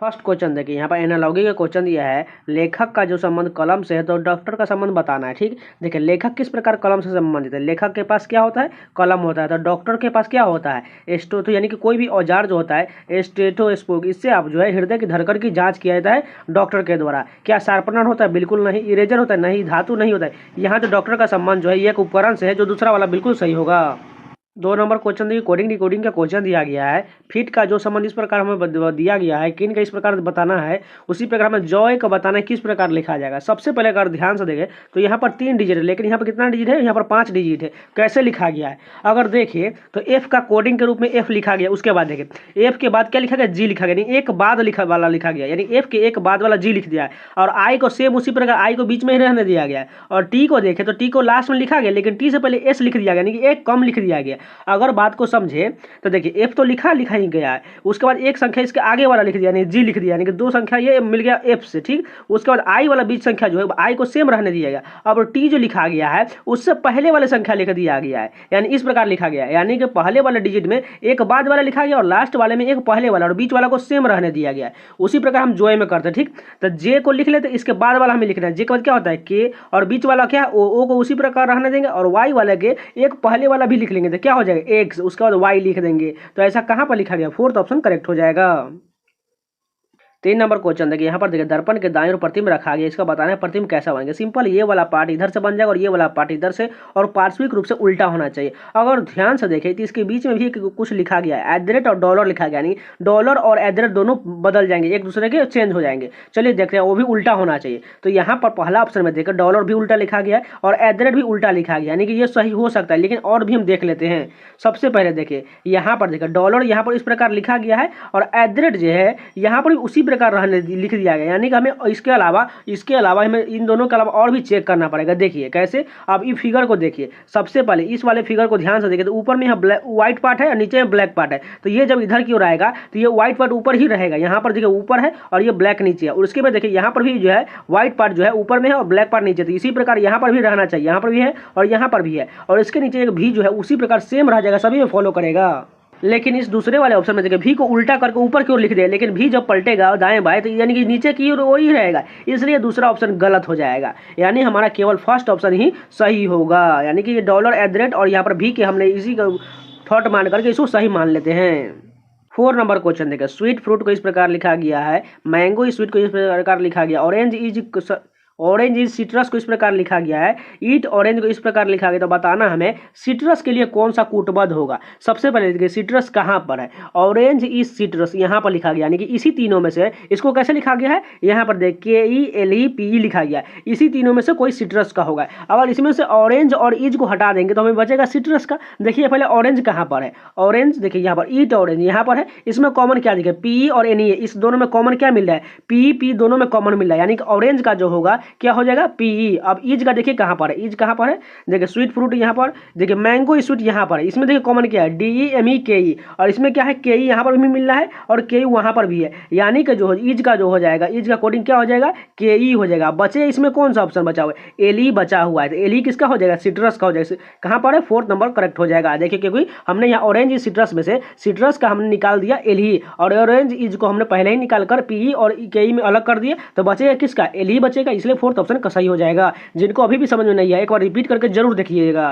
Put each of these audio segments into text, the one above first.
First question देखिए, यहाँ पर एनालॉगी का क्वेश्चन दिया है, लेखक का जो संबंध कलम से है तो डॉक्टर का संबंध बताना है। ठीक, देखिए लेखक किस प्रकार कलम से संबंधित है। लेखक के पास क्या होता है, कलम होता है। तो डॉक्टर के पास क्या होता है, तो यानी कि कोई भी औजार जो होता है स्टेथोस्कोप, इससे आप जो है हृदय की धड़कन की जाँच किया जाता है डॉक्टर के द्वारा। क्या शार्पनर होता है, बिल्कुल नहीं। इरेजर होता है, नहीं। धातु नहीं होता है। यहाँ जो डॉक्टर का संबंध जो है ये एक उपकरण से है, जो दूसरा वाला बिल्कुल सही होगा। 2 नंबर क्वेश्चन देखिए, कोडिंग डिकोडिंग का क्वेश्चन दिया गया है। फिट का जो संबंध इस प्रकार हमें दिया गया है, किन का इस प्रकार बताना है, उसी प्रकार हमें जॉय का बताना है किस प्रकार लिखा जाएगा। सबसे पहले अगर ध्यान से देखें तो यहाँ पर 3 डिजिट है, लेकिन यहाँ पर कितना डिजिट है, यहाँ पर 5 डिजिट है। कैसे लिखा गया है अगर देखिए तो एफ का कोडिंग के रूप में एफ लिखा गया। उसके बाद देखिए एफ के बाद क्या लिखा गया, जी लिखा गया, यानी एक बाद वाला लिखा गया, यानी एफ के एक बाद वाला जी लिख दिया है। और आई को सेम उसी प्रकार आई को बीच में ही रहने दिया गया है। और टी को देखें तो टी को लास्ट में लिखा गया, लेकिन टी से पहले एस लिख दिया गया, यानी कि एक कम लिख दिया गया। अगर बात को समझे तो देखिए एफ तो लिखा ही गया है, उसके बाद एक संख्या इसके आगे वाला लिख दिया, यानी जी लिख दिया, यानी कि 2 संख्या ये मिल गया एफ से। ठीक, उसके बाद आई वाला बीच संख्या जो है आई को सेम रहने दिया गया। अब टी जो लिखा गया है उससे पहले वाले संख्या लिख दिया गया है, यानी इस प्रकार लिखा गया है, यानी कि पहले वाले डिजिट में एक बाद वाला लिखा गया और लास्ट वाले में एक पहले वाला और बीच वाला को सेम रहने दिया गया है। उसी प्रकार हम जोए में करते हैं। ठीक, तो जे को लिख लेते, इसके बाद वाला हमें लिखना है। जे के बाद क्या होता है के, और बीच वाला क्या है ओ को उसी प्रकार रहने देंगे, और वाई वाले के एक पहले वाला भी लिख लेंगे तो क्या हो जाएगा एक्स, उसके बाद वाई लिख देंगे। तो ऐसा कहां पर लिखा गया, 4th ऑप्शन करेक्ट हो जाएगा। 3 नंबर क्वेश्चन देखिए, यहाँ पर देखिए दर्पण के दाईं ओर प्रतिबिंब रखा गया, इसका बताना है प्रतिबिंब कैसा बनेगा। सिंपल, ये वाला पार्ट इधर से बन जाएगा और ये वाला पार्ट इधर से, और पार्श्विक रूप से उल्टा होना चाहिए। अगर ध्यान से देखें तो इसके बीच में भी कुछ लिखा गया है, एट और डॉलर लिखा गया, यानी डॉलर और एट दोनों बदल जाएंगे, एक दूसरे के चेंज हो जाएंगे। चलिए देखते हैं, वो भी उल्टा होना चाहिए। तो यहाँ पर पहला ऑप्शन में देखिए डॉलर भी उल्टा लिखा गया है और एट भी उल्टा लिखा गया, यानी कि ये सही हो सकता है, लेकिन और भी हम देख लेते हैं। सबसे पहले देखिए यहाँ पर देखिए डॉलर यहाँ पर इस प्रकार लिखा गया है, और एट जो है यहाँ पर भी उसी प्रकार रहने लिख दिया गया, यानी कि हमें इसके अलावा हमें इन दोनों के अलावा और भी चेक करना पड़ेगा। देखिए कैसे, अब इस फिगर को देखिए, सबसे पहले इस वाले फिगर को ध्यान से देखिए तो ऊपर में यहाँ व्हाइट पार्ट है और नीचे में ब्लैक पार्ट है। तो ये जब इधर की ओर आएगा तो ये व्हाइट पार्ट ऊपर ही रहेगा, यहाँ पर देखिए ऊपर है और ये ब्लैक नीचे है। और उसके बाद देखिए यहाँ पर भी जो है व्हाइट पार्ट जो है ऊपर में है और ब्लैक पार्ट नीचे। तो इसी प्रकार यहाँ पर भी रहना चाहिए, यहाँ पर भी है और यहाँ पर भी है, और इसके नीचे एक भी जो है उसी प्रकार सेम रह जाएगा, सभी में फॉलो करेगा। लेकिन इस दूसरे वाले ऑप्शन में देखिए भी को उल्टा करके ऊपर की ओर लिख दिया, लेकिन भी जब पलटेगा दाएं बाएं तो यानी कि नीचे की ओर वही रहेगा, इसलिए दूसरा ऑप्शन गलत हो जाएगा। यानी हमारा केवल फर्स्ट ऑप्शन ही सही होगा, यानी कि ये डॉलर एट और यहाँ पर भी के हमने इसी का थॉट मान करके इसको सही मान लेते हैं। 4 नंबर क्वेश्चन देखिए, स्वीट फ्रूट को इस प्रकार लिखा गया है, मैंगो स्वीट को इस प्रकार लिखा गया, ऑरेंज इज सिट्रस को इस प्रकार लिखा गया है, ईट ऑरेंज को इस प्रकार लिखा गया। तो बताना हमें सिट्रस के लिए कौन सा कूटबद्ध होगा। सबसे पहले देखिए सिट्रस कहाँ पर है, ऑरेंज इज सिट्रस यहाँ पर लिखा गया, यानी कि इसी तीनों में से इसको कैसे लिखा गया है, यहाँ पर देखिए KELEPE लिखा गया है, इसी तीनों में से कोई सिट्रस का होगा। अगर इसमें से ऑरेंज और इज को हटा देंगे तो हमें बचेगा सिट्रस का। देखिए पहले ऑरेंज कहाँ पर है, ऑरेंज देखिए यहाँ पर, ईट ऑरेंज यहाँ पर है, इसमें कॉमन क्या देखिए पी और NE, इस दोनों में कॉमन क्या मिल रहा है, पी दोनों में कॉमन मिल रहा है, यानी कि ऑरेंज का जो होगा क्या हो जाएगा PE। अब ईज का देखिए कहाँ पर है, ईज कहाँ पर है, देखिए स्वीट फ्रूट यहाँ पर, देखिए मैंगो स्वीट यहाँ पर है, इसमें देखिए कॉमन क्या है DEME और इसमें क्या है KE यहाँ पर भी मिल रहा है और KE वहाँ पर भी है, यानी कि जो ईज का जो हो जाएगा, ईज का कोडिंग क्या हो जाएगा KE हो जाएगा। बचे इसमें कौन सा ऑप्शन बचा हुआ है, एली बचा हुआ है, तो एली किसका हो जाएगा, सिट्रस का हो जाएगा। कहाँ पर है, 4th नंबर करेक्ट हो जाएगा। देखिए क्योंकि हमने यहाँ ऑरेंज सिट्रस में से सिट्रस का हमने निकाल दिया एली, और ऑरेंज ईज को हमने पहले ही निकाल कर PE और KE में अलग कर दिया, तो बचेगा किसका, एली बचेगा, इसलिए 4th ऑप्शन का सही हो जाएगा। जिनको अभी भी समझ में नहीं आया एक बार रिपीट करके जरूर देखिएगा।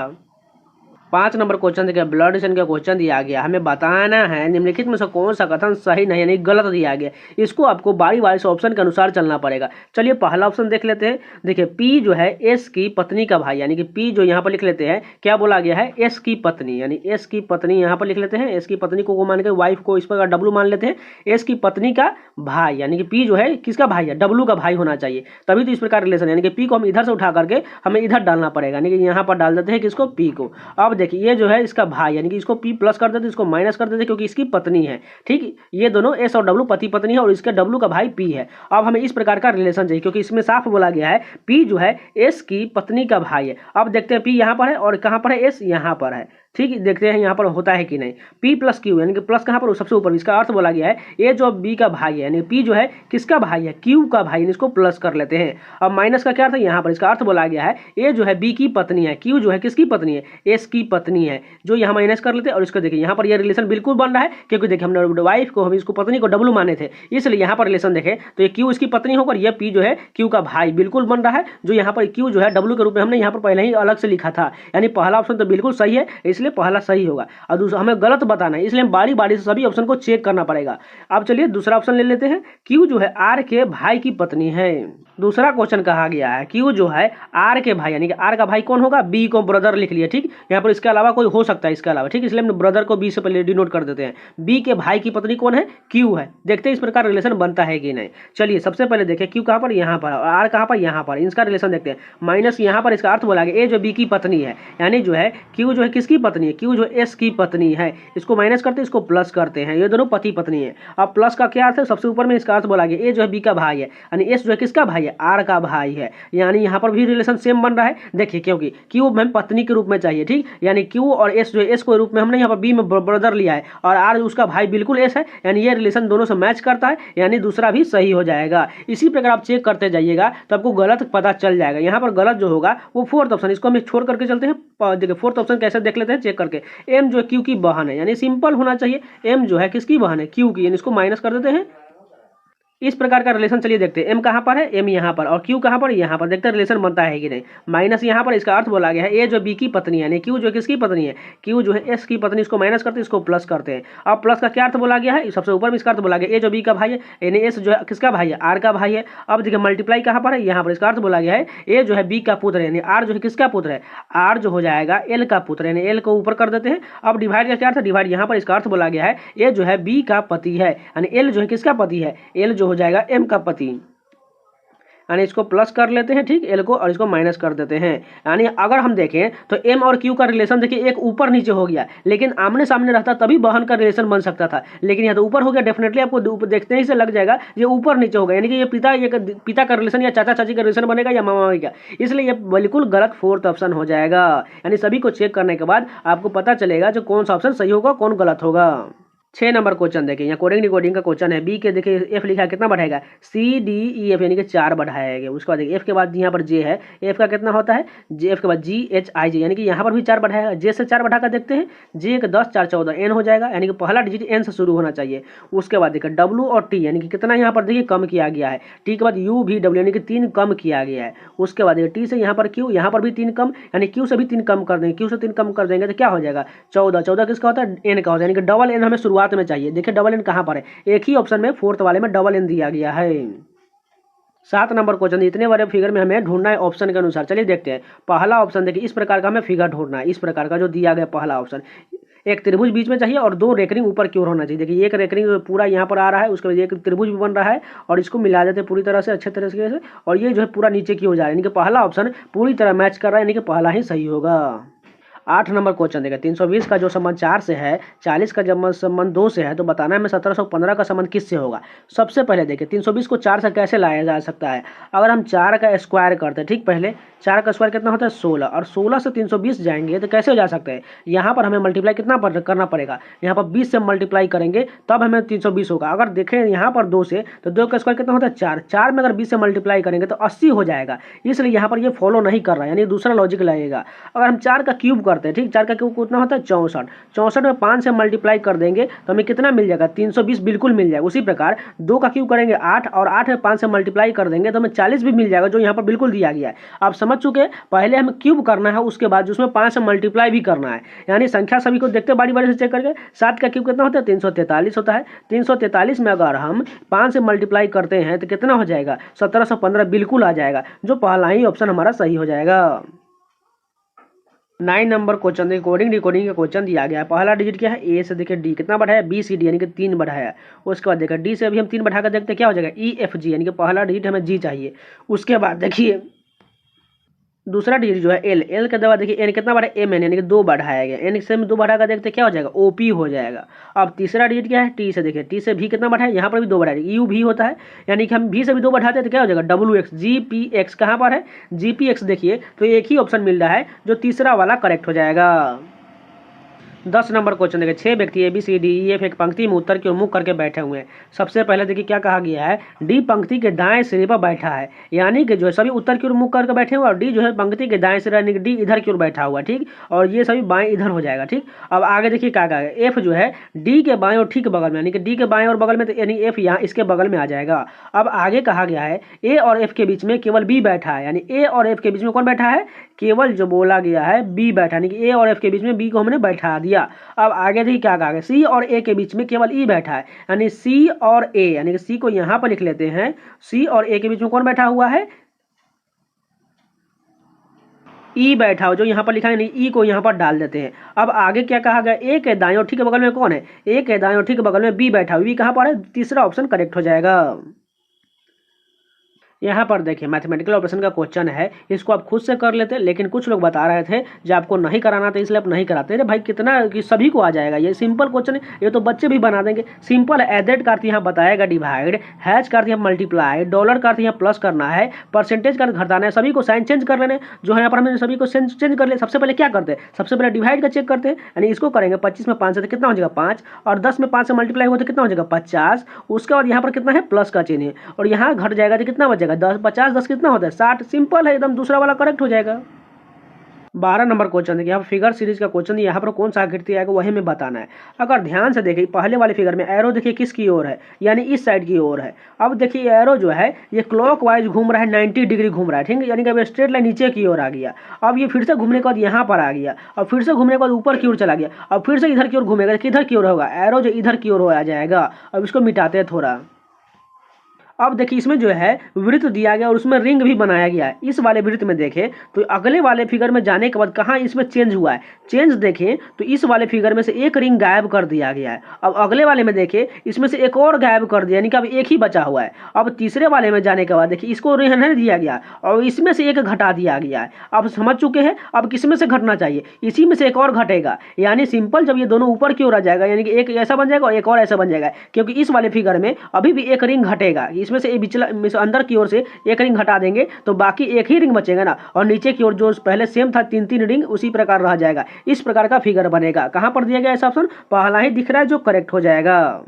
5 नंबर क्वेश्चन देखिए, ब्लड डोनेशन का क्वेश्चन दिया गया, हमें बताना है निम्नलिखित में से कौन सा कथन सही नहीं यानी गलत दिया गया। इसको आपको बारी बारी से ऑप्शन के अनुसार चलना पड़ेगा। चलिए पहला ऑप्शन देख लेते हैं। देखिए पी जो है एस की पत्नी का भाई, यानी कि पी जो यहाँ पर लिख लेते हैं क्या बोला गया है, एस की पत्नी, यानी एस की पत्नी यहाँ पर लिख लेते हैं, एस की पत्नी को मान के वाइफ को इस पर डब्लू मान लेते हैं, एस की पत्नी का भाई, यानी कि पी जो है किसका भाई है, डब्लू का भाई होना चाहिए, तभी तो इस प्रकार रिलेशन, यानी कि पी को हम इधर से उठा करके हमें इधर डालना पड़ेगा, यानी कि यहाँ पर डाल देते हैं किसको, पी को। अब देखिए ये जो है इसका भाई, यानी कि इसको पी प्लस कर देते, इसको माइनस कर देते, क्योंकि इसकी पत्नी है। ठीक, ये दोनों एस और डब्लू पति पत्नी है और इसके डब्लू का भाई पी है। अब हमें इस प्रकार का रिलेशन चाहिए, क्योंकि इसमें साफ बोला गया है पी जो है एस की पत्नी का भाई है। अब देखते हैं पी यहाँ पर है और कहाँ पर है, एस यहाँ पर है, ठीक, देखते हैं यहाँ पर होता है कि नहीं। P प्लस क्यू यानी कि प्लस कहाँ पर सबसे ऊपर, इसका अर्थ बोला गया है ए जो बी का भाई है, यानी P जो है किसका भाई है, क्यू का भाई, इसको प्लस कर लेते हैं। अब माइनस का क्या अर्थ है, यहाँ पर इसका अर्थ बोला गया है ए जो है बी की पत्नी है, क्यू जो है किसकी पत्नी है, एस की पत्नी है, जो यहाँ माइनस कर लेते हैं। और इसको देखिए यहाँ पर ये रिलेशन बिल्कुल बन रहा है, क्योंकि देखिए हमने वाइफ को, हम इसको पत्नी को डब्लू माने थे, इसलिए यहाँ पर रिलेशन देखें तो ये क्यू इसकी पत्नी होकर ये P जो है क्यू का भाई बिल्कुल बन रहा है, जो यहाँ पर क्यू जो है डब्लू के रूप में हमने यहाँ पर पहले ही अलग से लिखा था, यानी पहला ऑप्शन तो बिल्कुल सही है, इसलिए पहला सही होगा। और दूसरा हमें गलत बताना है, इसलिए हम बारी बारी से सभी ऑप्शन को चेक करना पड़ेगा। अब चलिए दूसरा ऑप्शन ले लेते हैं, क्यू जो है आर के भाई की पत्नी है। दूसरा क्वेश्चन कहा गया है क्यू जो है आर के भाई, यानी कि आर का भाई कौन होगा, बी को ब्रदर लिख लिया, ठीक, यहाँ पर इसके अलावा कोई हो सकता है इसके अलावा, ठीक, इसलिए हम ब्रदर को बी से पहले डिनोट कर देते हैं। बी के भाई की पत्नी कौन है, क्यू है। देखते हैं इस प्रकार रिलेशन बनता है कि नहीं। चलिए सबसे पहले देखें क्यू कहाँ पर, यहाँ पर, और आर कहाँ पर, यहाँ पर, इसका रिलेशन देखते हैं। माइनस यहाँ पर इसका अर्थ बोला गया ए जो बी की पत्नी है, यानी जो है क्यू जो है किसकी पत्नी है, क्यू जो एस की पत्नी है, इसको माइनस करते हैं, इसको प्लस करते हैं, ये दोनों पति पत्नी है। अब प्लस का क्या अर्थ है, सबसे ऊपर में इसका अर्थ बोला गया ए जो है बी का भाई है, यानी एस जो है किसका भाई है, आर का भाई है, यानी यहाँ पर भी रिलेशन सेम बन रहा है। देखिए क्योंकि क्यू हमें पत्नी के रूप में चाहिए, ठीक, यानी क्यू और एस जो है एस को रूप में हमने यहाँ पर बी में ब्रदर लिया है, और आर उसका भाई बिल्कुल एस है, यानी ये रिलेशन दोनों से मैच करता है, यानी दूसरा भी सही हो जाएगा। इसी प्रकार आप चेक करते जाइएगा तो आपको गलत पता चल जाएगा। यहाँ पर गलत जो होगा वो फोर्थ ऑप्शन, इसको हम छोड़ करके चलते हैं। देखिए फोर्थ ऑप्शन कैसे देख लेते हैं चेक करके। एम जो है क्यू की बहन है, यानी सिंपल होना चाहिए, एम जो है किसकी बहन है, क्यू की, यानी इसको माइनस कर देते हैं। इस प्रकार का रिलेशन चलिए देखते हैं, एम कहाँ पर है, एम यहाँ पर, और क्यू कहाँ पर, यहाँ पर, देखते हैं रिलेशन बनता है कि नहीं। माइनस यहाँ पर इसका अर्थ बोला गया है ए जो बी की पत्नी है, यानी क्यू जो किसकी पत्नी है, क्यू जो है एस की पत्नी, इसको माइनस करते हैं, इसको प्लस करते हैं। अब प्लस का क्या अर्थ बोला गया है, सबसे ऊपर में इसका अर्थ बोला गया ए जो बी का भाई है, यानी एस जो है किसका भाई है, आर का भाई है। अब देखिए मल्टीप्लाई कहाँ पर है, यहाँ पर, इसका अर्थ बोला गया है ए जो है बी का पुत्र है, यानी आर जो है किसका पुत्र है, आर जो हो जाएगा एल का पुत्र, यानी एल को ऊपर कर देते हैं। अब डिवाइड का क्या अर्थ है, डिवाइड यहाँ पर इसका अर्थ बोला गया है ए जो है बी का पति है, यानी एल जो है किसका पति है, एल जो हो जाएगा एम का पति, यानी इसको प्लस कर लेते हैं, ठीक, एल को, और इसको माइनस कर देते हैं। यानी अगर हम देखें तो एम और क्यू का रिलेशन देखिए एक ऊपर नीचे हो गया, लेकिन आमने सामने रहता तभी बहन का रिलेशन बन सकता था, लेकिन यहाँ तो ऊपर हो गया। डेफिनेटली आपको देखते ही से लग जाएगा ये ऊपर नीचे होगा, यानी कि ये पिता का रिलेशन या चाचा चाची का रिलेशन बनेगा या मामा मामी का, इसलिए ये बिल्कुल गलत फोर्थ ऑप्शन हो जाएगा। यानी सभी को चेक करने के बाद आपको पता चलेगा जो कौन सा ऑप्शन सही होगा कौन गलत होगा। 6 नंबर क्वेश्चन देखिए, यहाँ कोडिंग डिकोडिंग का क्वेश्चन है। बी के देखिए एफ लिखा है, कितना बढ़ाएगा, सी डी ई एफ, यानी कि 4 बढ़ाएगा। उसके बाद देखिए एफ के बाद यहाँ पर जे है, एफ का कितना होता है, जे एफ के बाद जी एच आई जे, यानी कि यहाँ पर भी 4 बढ़ाएगा। जे से 4 बढ़ा कर देखते हैं, जे के 10 4 14 एन हो जाएगा, यानी कि पहला डिजिट एन से शुरू होना चाहिए। उसके बाद देखिए डब्ल्यू और टी, यानी कि कितना यहाँ पर देखिए कम किया गया है। टी के बाद यू भी डब्ल्यू, यानी कि 3 कम किया गया है। उसके बाद देखिए टी से यहाँ पर क्यू, यहाँ पर भी 3 कम, यानी क्यू से भी 3 कम कर देंगे, क्यू से 3 कम कर देंगे तो क्या हो जाएगा 14। 14 किसका होता है, एन का होता है, यानी कि डबल एन हमें शुरुआत में चाहिए। देखिए डबल एन कहाँ पर है, एक ही ऑप्शन में फोर्थ वाले में डबल एन दिया गया है। 7 नंबर क्वेश्चन, इतने बड़े फिगर में हमें ढूंढना है ऑप्शन के अनुसार। चलिए देखते हैं। पहला ऑप्शन देखिए इस प्रकार का हमें फिगर ढूंढना है, इस प्रकार का जो दिया गया पहला ऑप्शन, एक त्रिभुज बीच में चाहिए और 2 रेकरिंग ऊपर की ओर होना चाहिए। देखिए एक रेकरिंग पूरा यहाँ पर आ रहा है, उसके बाद एक त्रिभुज भी बन रहा है, और इसको मिला देते हैं पूरी तरह से अच्छे तरह से, और ये जो है पूरा नीचे की ओर जा रहा है, यानी कि पहला ऑप्शन पूरी तरह मैच कर रहा है, यानी कि पहला ही सही होगा। 8 नंबर क्वेश्चन देखिए, 320 का जो संबंध 4 से है, 40 का जब संबंध 2 से है, तो बताना है हमें 1715 का संबंध किससे होगा। सबसे पहले देखिए 320 को 4 से कैसे लाया जा सकता है। अगर हम 4 का स्क्वायर करते हैं, ठीक, पहले 4 का स्क्वायर कितना होता है 16, और 16 से 320 जाएंगे तो कैसे हो जा सकते हैं, यहाँ पर हमें मल्टीप्लाई कितना करना पड़ेगा, यहाँ पर 20 से मल्टीप्लाई करेंगे तब हमें 320 होगा। अगर देखें यहाँ पर 2 से, तो 2 का स्क्वायर कितना होता है 4, 4 में अगर 20 से मल्टीप्लाई करेंगे तो 80 हो जाएगा, इसलिए यहाँ पर ये फॉलो नहीं कर रहा है, यानी दूसरा लॉजिक लगेगा। अगर हम 4 का क्यूब करते हैं, ठीक, 4 का क्यूब कितना होता है 64, 64 में 5 से मल्टीप्लाई कर देंगे तो हमें कितना मिल जाएगा 320 बिल्कुल मिल जाएगा। उसी प्रकार 2 का क्यूब करेंगे 8, और 8 में 5 से मल्टीप्लाई कर देंगे तो हमें 40 भी मिल जाएगा, जो यहाँ पर बिल्कुल दिया गया है। आप समझ चुके हैं, पहले हमें क्यूब करना है, उसके बाद उसमें 5 से मल्टीप्लाई भी करना है, यानी संख्या सभी को देखते बारी बारी से चेक करके। 7 का क्यूब कितना होता है 343 होता है, 343 में अगर हम 5 से मल्टीप्लाई करते हैं तो कितना हो जाएगा 1715 बिल्कुल आ जाएगा, जो पहला ही ऑप्शन हमारा सही हो जाएगा। 9 नंबर क्वेश्चन देखिए, कोडिंग डिकोडिंग का क्वेश्चन दिया गया है। पहला डिजिट क्या है, ए से देखिए डी, कितना बढ़ाया बी सी डी, यानी कि 3 बढ़ाया। उसके बाद देखिए डी से अभी हम 3 बढ़ा कर देखते हैं क्या हो जाएगा ई एफ जी, यानी कि पहला डिजिट हमें जी चाहिए। उसके बाद देखिए दूसरा डिजिट जो है एल, एल के बाद देखिए एन कितना बढ़ा एम एन, यानी कि 2 बढ़ाया गया, एन से 2 बढ़ा कर देखते क्या हो जाएगा ओ पी हो जाएगा। अब तीसरा डिजिट क्या है टी से, देखिए टी से भी कितना बढ़ाया, यहाँ पर भी 2 बढ़ाया यू भी होता है, यानी कि हम भी से भी 2 बढ़ाते हैं तो क्या हो जाएगा W x G P x, कहाँ पर है जी पी एक्स, देखिए तो एक ही ऑप्शन मिल रहा है जो तीसरा वाला करेक्ट हो जाएगा। 10 नंबर क्वेश्चन देखिए, 6 व्यक्ति A B C D E F एक पंक्ति में उत्तर की ओर मुख करके बैठे हुए हैं। सबसे पहले देखिए क्या कहा गया है, डी पंक्ति के दाएं सिरे पर बैठा है, यानी कि जो है सभी उत्तर की ओर मुख करके बैठे हुए, और डी जो है पंक्ति के दाएं सिरे यानी कि डी इधर की ओर बैठा हुआ, ठीक, और ये सभी बाएं इधर हो जाएगा, ठीक। अब आगे देखिए क्या कहा गया, एफ जो है डी के बाएं और ठीक बगल में, यानी कि डी के बाएं और बगल में, तो यानी एफ यहाँ इसके बगल में आ जाएगा। अब आगे कहा गया है ए और एफ के बीच में केवल बी बैठा है, यानी ए और एफ के बीच में कौन बैठा है, केवल जो बोला गया है बी बैठा, यानी कि ए और एफ के बीच में बी को हमने बैठा दिया। अब आगे देखिए क्या कहा गया, सी और ए के बीच में केवल ई बैठा है, यानी सी और ए, यानी कि सी को यहां पर लिख लेते हैं, सी और ए के बीच में कौन बैठा हुआ है, ई बैठा हो, जो यहाँ पर लिखा है, ई को यहाँ पर डाल देते हैं। अब आगे क्या कहा गया, ए के दाएं और ठीक बगल में कौन है, ए के दाएं और ठीक बगल में बी बैठा हुआ, बी कहाँ पर है, तीसरा ऑप्शन करेक्ट हो जाएगा। यहाँ पर देखिए मैथमेटिकल ऑपरेशन का क्वेश्चन है, इसको आप खुद से कर लेते, लेकिन कुछ लोग बता रहे थे जो आपको नहीं कराना था इसलिए आप नहीं कराते। अरे भाई कितना कि सभी को आ जाएगा, ये सिंपल क्वेश्चन है, ये तो बच्चे भी बना देंगे। सिंपल है, एडेड का अर्थ यहाँ बताएगा डिवाइड, हैच का अर्थ यहाँ मल्टीप्लाई, डॉलर का अर्थ यहाँ प्लस करना है, परसेंटेज का अर्थ घटाना है, सभी को साइन चेंज कर लेने, जो है यहाँ पर हमने सभी को चेंज कर ले। सबसे पहले क्या करते हैं, सबसे पहले डिवाइड का चेक करते हैं, यानी इसको करेंगे 25 में 5 से तो कितना हो जाएगा 5, और 10 में 5 से मल्टीप्लाई हो तो कितना हो जाएगा 50। उसके बाद यहाँ पर कितना है प्लस का चिन्ह है, और यहाँ घट जाएगा तो कितना बचेगा 10, 50 10 कितना होता है 60। सिंपल है एकदम, दूसरा वाला करेक्ट हो जाएगा। 12 नंबर क्वेश्चन देखिए, यहाँ फिगर सीरीज का क्वेश्चन, यहाँ पर कौन सा आकृति आएगा वही में बताना है। अगर ध्यान से देखिए पहले वाले फिगर में एरो देखिए किसकी ओर है, यानी इस साइड की ओर है। अब देखिए एरो जो है ये क्लॉकवाइज घूम रहा है, 90 डिग्री घूम रहा है, ठीक है, यानी कि अब स्ट्रेट लाइन नीचे की ओर आ गया। अब ये फिर से घूमने के बाद यहाँ पर आ गया, और फिर से घूमने के बाद ऊपर की ओर चला गया, अब फिर से इधर की ओर घूमेगा, किधर की ओर होगा, एरो जो इधर की ओर आ जाएगा। अब इसको मिटाते हैं थोड़ा। अब देखिए इसमें जो है वृत्त दिया गया और उसमें रिंग भी बनाया गया है। इस वाले वृत्त में देखें तो अगले वाले फिगर में जाने के बाद कहाँ इसमें चेंज हुआ है, चेंज देखें तो इस वाले फिगर में से एक रिंग गायब कर दिया गया है। अब अगले वाले में देखें इसमें से एक और गायब कर दिया, यानी कि अब एक ही बचा हुआ है। अब तीसरे वाले में जाने के बाद देखिए इसको रहने दिया गया और इसमें से एक घटा दिया गया है। अब समझ चुके हैं, अब किसमें से घटना चाहिए, इसी में से एक और घटेगा, यानी सिंपल जब ये दोनों ऊपर की ओर आ जाएगा, यानी कि एक ऐसा बन जाएगा और एक और ऐसा बन जाएगा, क्योंकि इस वाले फिगर में अभी भी एक रिंग घटेगा, इसमें से पिछला अंदर की ओर से एक रिंग हटा देंगे तो बाकी एक ही रिंग बचेगा ना, और नीचे की ओर जो पहले सेम था 3-3 रिंग उसी प्रकार रह जाएगा। इस प्रकार का फिगर बनेगा। कहां पर दिया गया ऐसा ऑप्शन, पहला ही दिख रहा है जो करेक्ट हो जाएगा।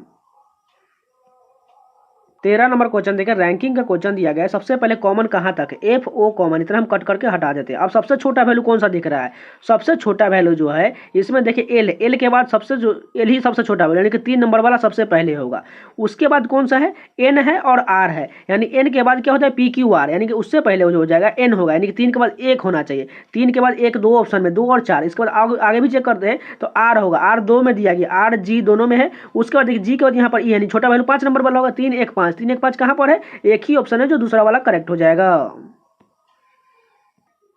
13 नंबर क्वेश्चन देखिए, रैंकिंग का क्वेश्चन दिया गया है। सबसे पहले कॉमन कहां तक, एफ ओ कॉमन, इतना हम कट करके हटा देते हैं। अब सबसे छोटा वैल्यू कौन सा दिख रहा है, सबसे छोटा वैल्यू जो है इसमें देखिए एल, एल के बाद सबसे जो एल ही सबसे छोटा वैल्यू, यानी कि 3 नंबर वाला सबसे पहले होगा। उसके बाद कौन सा है, एन है और आर है, यानी एन के बाद क्या होता है पी क्यू आर, यानी कि उससे पहले जो हो जाएगा एन होगा, यानी कि 3 के बाद 1 होना चाहिए। 3 के बाद 1 2 ऑप्शन में 2 और 4। इसके बाद आगे भी चेक करते हैं तो आर होगा, आर 2 में दिया गया, आर जी दोनों में है। उसके बाद देखिए जी के बाद यहाँ पर ई, यानी छोटा वैल्यू 5 नंबर वाला होगा। 3 1 5, 3 1 5 कहाँ पर है, एक ही ऑप्शन है जो दूसरा वाला करेक्ट हो जाएगा।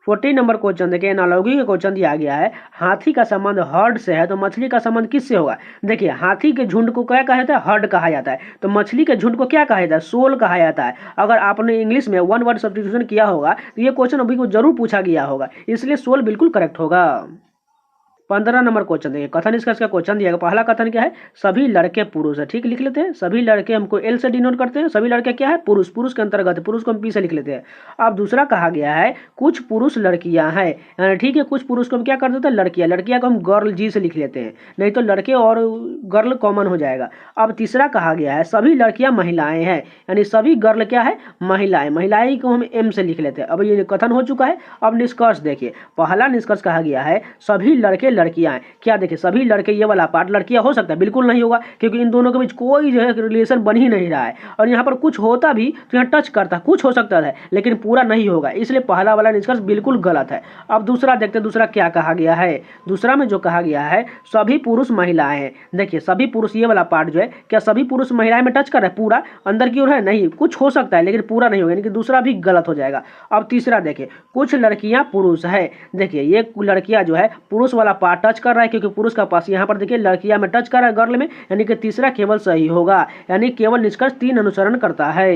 14 नंबर क्वेश्चन देखिए, एनालॉजी का क्वेश्चन दिया गया है। हाथी का संबंध हर्ड से है तो मछली का संबंध किससे होगा। देखिए हाथी के झुंड को क्या कहा जाता है, हर्ड कहा जाता है, तो मछली के झुंड को क्या कहा जाता है, सोल कहा जाता है। अगर आपने इंग्लिश में 1 वर्ड सब्स्टिट्यूशन किया होगा तो ये क्वेश्चन अभी को जरूर पूछा गया होगा, इसलिए सोल बिल्कुल करेक्ट होगा। 15 नंबर क्वेश्चन देखिए, कथन निष्कर्ष का क्वेश्चन दिया गया। पहला कथन क्या है, सभी लड़के पुरुष है, ठीक, लिख लेते हैं। सभी लड़के हमको एल से डिनोट करते हैं, सभी लड़के क्या है पुरुष, पुरुष के अंतर्गत है, पुरुष को हम पी से लिख लेते हैं। अब दूसरा कहा गया है कुछ पुरुष लड़कियां हैं, ठीक है, कुछ पुरुष को हम क्या कर देते हैं लड़कियां, लड़कियां को हम गर्ल जी से लिख लेते हैं, नहीं तो लड़के और गर्ल कॉमन हो जाएगा। अब तीसरा कहा गया है सभी लड़कियां महिलाएं हैं, यानी सभी गर्ल क्या है महिलाएं, महिलाएं को हम एम से लिख लेते हैं। अब ये कथन हो चुका है। अब निष्कर्ष देखिए, पहला निष्कर्ष कहा गया है सभी लड़के लड़कियां हैं। क्या देखिए सभी लड़के, ये वाला पार्ट लड़कियां हो सकता है, बिल्कुल नहीं होगा, क्योंकि इन दोनों के बीच कोई जो है रिलेशन बन ही नहीं रहा है। और यहाँ पर कुछ होता भी तो यहाँ टच करता, कुछ हो सकता है लेकिन पूरा नहीं होगा, इसलिए पहला वाला निष्कर्ष बिल्कुल गलत है। अब दूसरा देखते हैं, दूसरा क्या कहा गया है। दूसरा में जो कहा गया है सभी पुरुष महिलाएं हैं। देखिए सभी पुरुष, ये वाला पार्ट जो है, क्या सभी पुरुष महिलाएं में टच कर रहा है, पूरा अंदर की ओर है, नहीं, कुछ हो सकता है लेकिन पूरा नहीं होगा, यानी कि दूसरा भी गलत हो जाएगा। अब तीसरा देखिए कुछ लड़कियां पुरुष है। देखिए ये लड़कियां जो है पुरुष वाला पार्ट टच कर रहा है, क्योंकि पुरुष का पास यहाँ पर देखिए लड़कियां में टच कर रहा है गर्ल में, यानी कि तीसरा केवल सही होगा, यानी केवल निष्कर्ष 3 अनुसरण करता है।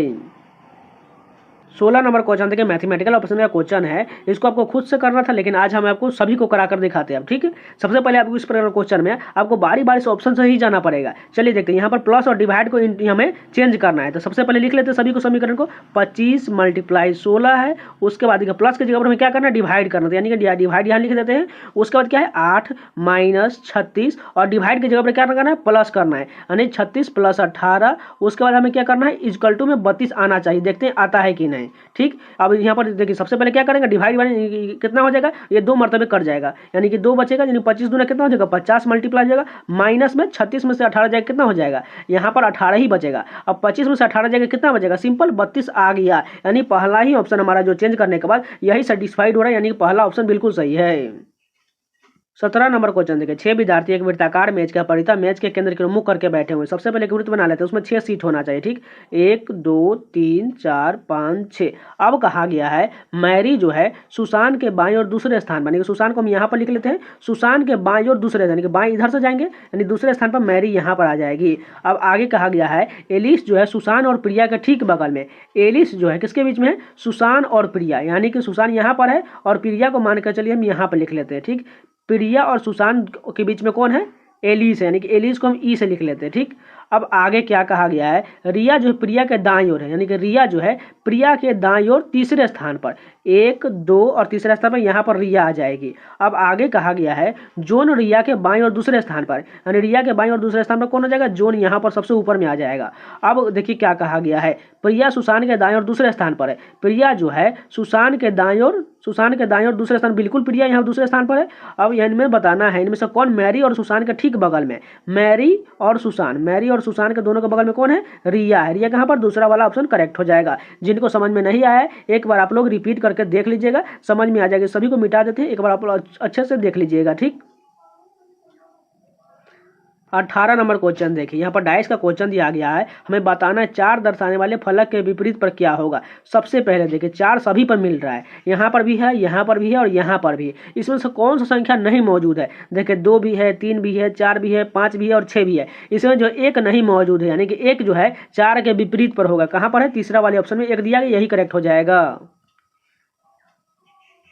16 नंबर क्वेश्चन देखिए मैथमेटिकल ऑप्शन का क्वेश्चन है। इसको आपको खुद से करना था, लेकिन आज हम आपको सभी को कराकर दिखाते हैं अब, ठीक है। सबसे पहले आपको इस प्रकार क्वेश्चन में आपको बारी बारी से ऑप्शन से ही जाना पड़ेगा। चलिए देखते हैं, यहाँ पर प्लस और डिवाइड को हमें चेंज करना है। तो सबसे पहले लिख लेते हैं सभी को समीकरण को, 25 × 16 है। उसके बाद प्लस की जगह पर हमें क्या करना है, डिवाइड करना है, यानी कि डिवाइड यहाँ लिख देते हैं। उसके बाद क्या है 8 - 36 और डिवाइड की जगह पर क्या करना है, प्लस करना है, यानी 36 + 18। उसके बाद हमें क्या करना है, इक्वल टू में 32 आना चाहिए। देखते हैं आता है कि नहीं, ठीक। अब यहाँ पर देखिए सबसे पहले क्या करेंगे, डिवाइड कितना हो जाएगा, ये 2 मरतबे कट जाएगा, यानी कि 2 बचेगा, यानी 25 दूना कितना हो जाएगा 50 मल्टीप्लाई हो जाएगा, माइनस में 36 में से 18 जाएगा, कितना हो जाएगा, यहाँ पर 18 ही बचेगा। अब 25 में से 18 जाएगा, कितना बचेगा, सिंपल 32 आ गया। यानी पहला ही ऑप्शन हमारा जो चेंज करने के बाद यही सेटिस्फाइड हो रहा है, यानी कि पहला ऑप्शन बिल्कुल सही है। 17 नंबर क्वेश्चन देखिए, 6 विद्यार्थी एक वृत्ताकार मेज का परिता मेज के केंद्र की ओर मुख करके बैठे हुए। सबसे पहले एक वृत्त बना लेते हैं, उसमें 6 सीट होना चाहिए, ठीक। 1 2 3 4 5 6। अब कहा गया है मैरी जो है सुसान के बाईं और दूसरे स्थान पर, सुसान को हम यहाँ पर लिख लेते हैं, सुसान के बाईं और दूसरे, यानी कि बाईं इधर से जाएंगे, यानी दूसरे स्थान पर मैरी यहाँ पर आ जाएगी। अब आगे कहा गया है एलिस जो है सुसान और प्रिया के ठीक बगल में, एलिस जो है किसके बीच में है, सुसान और प्रिया, यानी कि सुसान यहाँ पर है और प्रिया को मान कर चलिए हम यहाँ पर लिख लेते हैं, ठीक। प्रिया और सुशांत के बीच में कौन है, एलिस है, यानी कि एलिस को हम ई से लिख लेते हैं, ठीक। अब आगे क्या कहा गया है, रिया जो है प्रिया के दाईं ओर है, यानी कि रिया जो है प्रिया के दाईं ओर तीसरे स्थान पर, 1 2 और तीसरे स्थान पर यहाँ पर रिया आ जाएगी। अब आगे कहा गया है जोन रिया के बाईं और दूसरे स्थान पर, यानी रिया के बाईं और दूसरे स्थान पर कौन हो जाएगा, जोन यहाँ पर सबसे ऊपर में आ जाएगा। अब देखिए क्या कहा गया है, प्रिया सुशांत के दाईं और दूसरे स्थान पर है, प्रिया जो है सुशांत के दाईं और दूसरे स्थान, बिल्कुल प्रिया यहाँ दूसरे स्थान पर है। अब इनमें बताना है इनमें से कौन मैरी और सुशांत के ठीक बगल में, मैरी और सुशांत के दोनों के बगल में कौन है, रिया है। रिया कहाँ पर, दूसरा वाला ऑप्शन करेक्ट हो जाएगा। जिनको समझ में नहीं आया है एक बार आप लोग रिपीट करके देख लीजिएगा, समझ में आ जाएगा। सभी को मिटा देते हैं, एक बार आप लोग अच्छे से देख लीजिएगा, ठीक। 18 नंबर क्वेश्चन देखिए, यहाँ पर डाइस का क्वेश्चन दिया गया है, हमें बताना है 4 दर्शाने वाले फलक के विपरीत पर क्या होगा। सबसे पहले देखिए 4 सभी पर मिल रहा है, यहाँ पर भी है, यहाँ पर भी है और यहाँ पर भी। इसमें से कौन सा संख्या नहीं मौजूद है, देखिए 2 भी है, 3 भी है, 4 भी है, 5 भी है और 6 भी है। इसमें जो एक नहीं मौजूद है, यानी कि एक जो है 4 के विपरीत पर होगा, कहाँ पर है, तीसरा वाले ऑप्शन में एक दिया गया, यही करेक्ट हो जाएगा।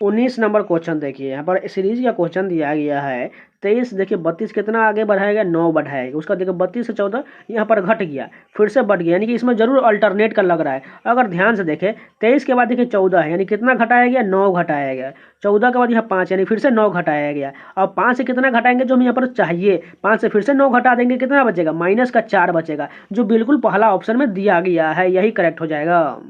19 नंबर क्वेश्चन देखिए, यहाँ पर सीरीज का क्वेश्चन दिया गया है 23, देखिए 32 कितना आगे बढ़ाएगा, 9 बढ़ाएगा। उसका देखिए 32 से 14 यहाँ पर घट गया, फिर से बढ़ गया, यानी कि इसमें जरूर अल्टरनेट का लग रहा है। अगर ध्यान से देखें 23 के बाद देखिए 14 है, यानी कितना घटाया गया, 9 घटाया गया। 14 के बाद यहाँ 5, यानी फिर से 9 घटाया गया। अब 5 से कितना घटाएंगे जो हम यहाँ पर चाहिए, 5 से फिर से 9 घटा देंगे, कितना बचेगा, -4 बचेगा, जो बिल्कुल पहला ऑप्शन में दिया गया है, यही करेक्ट हो जाएगा।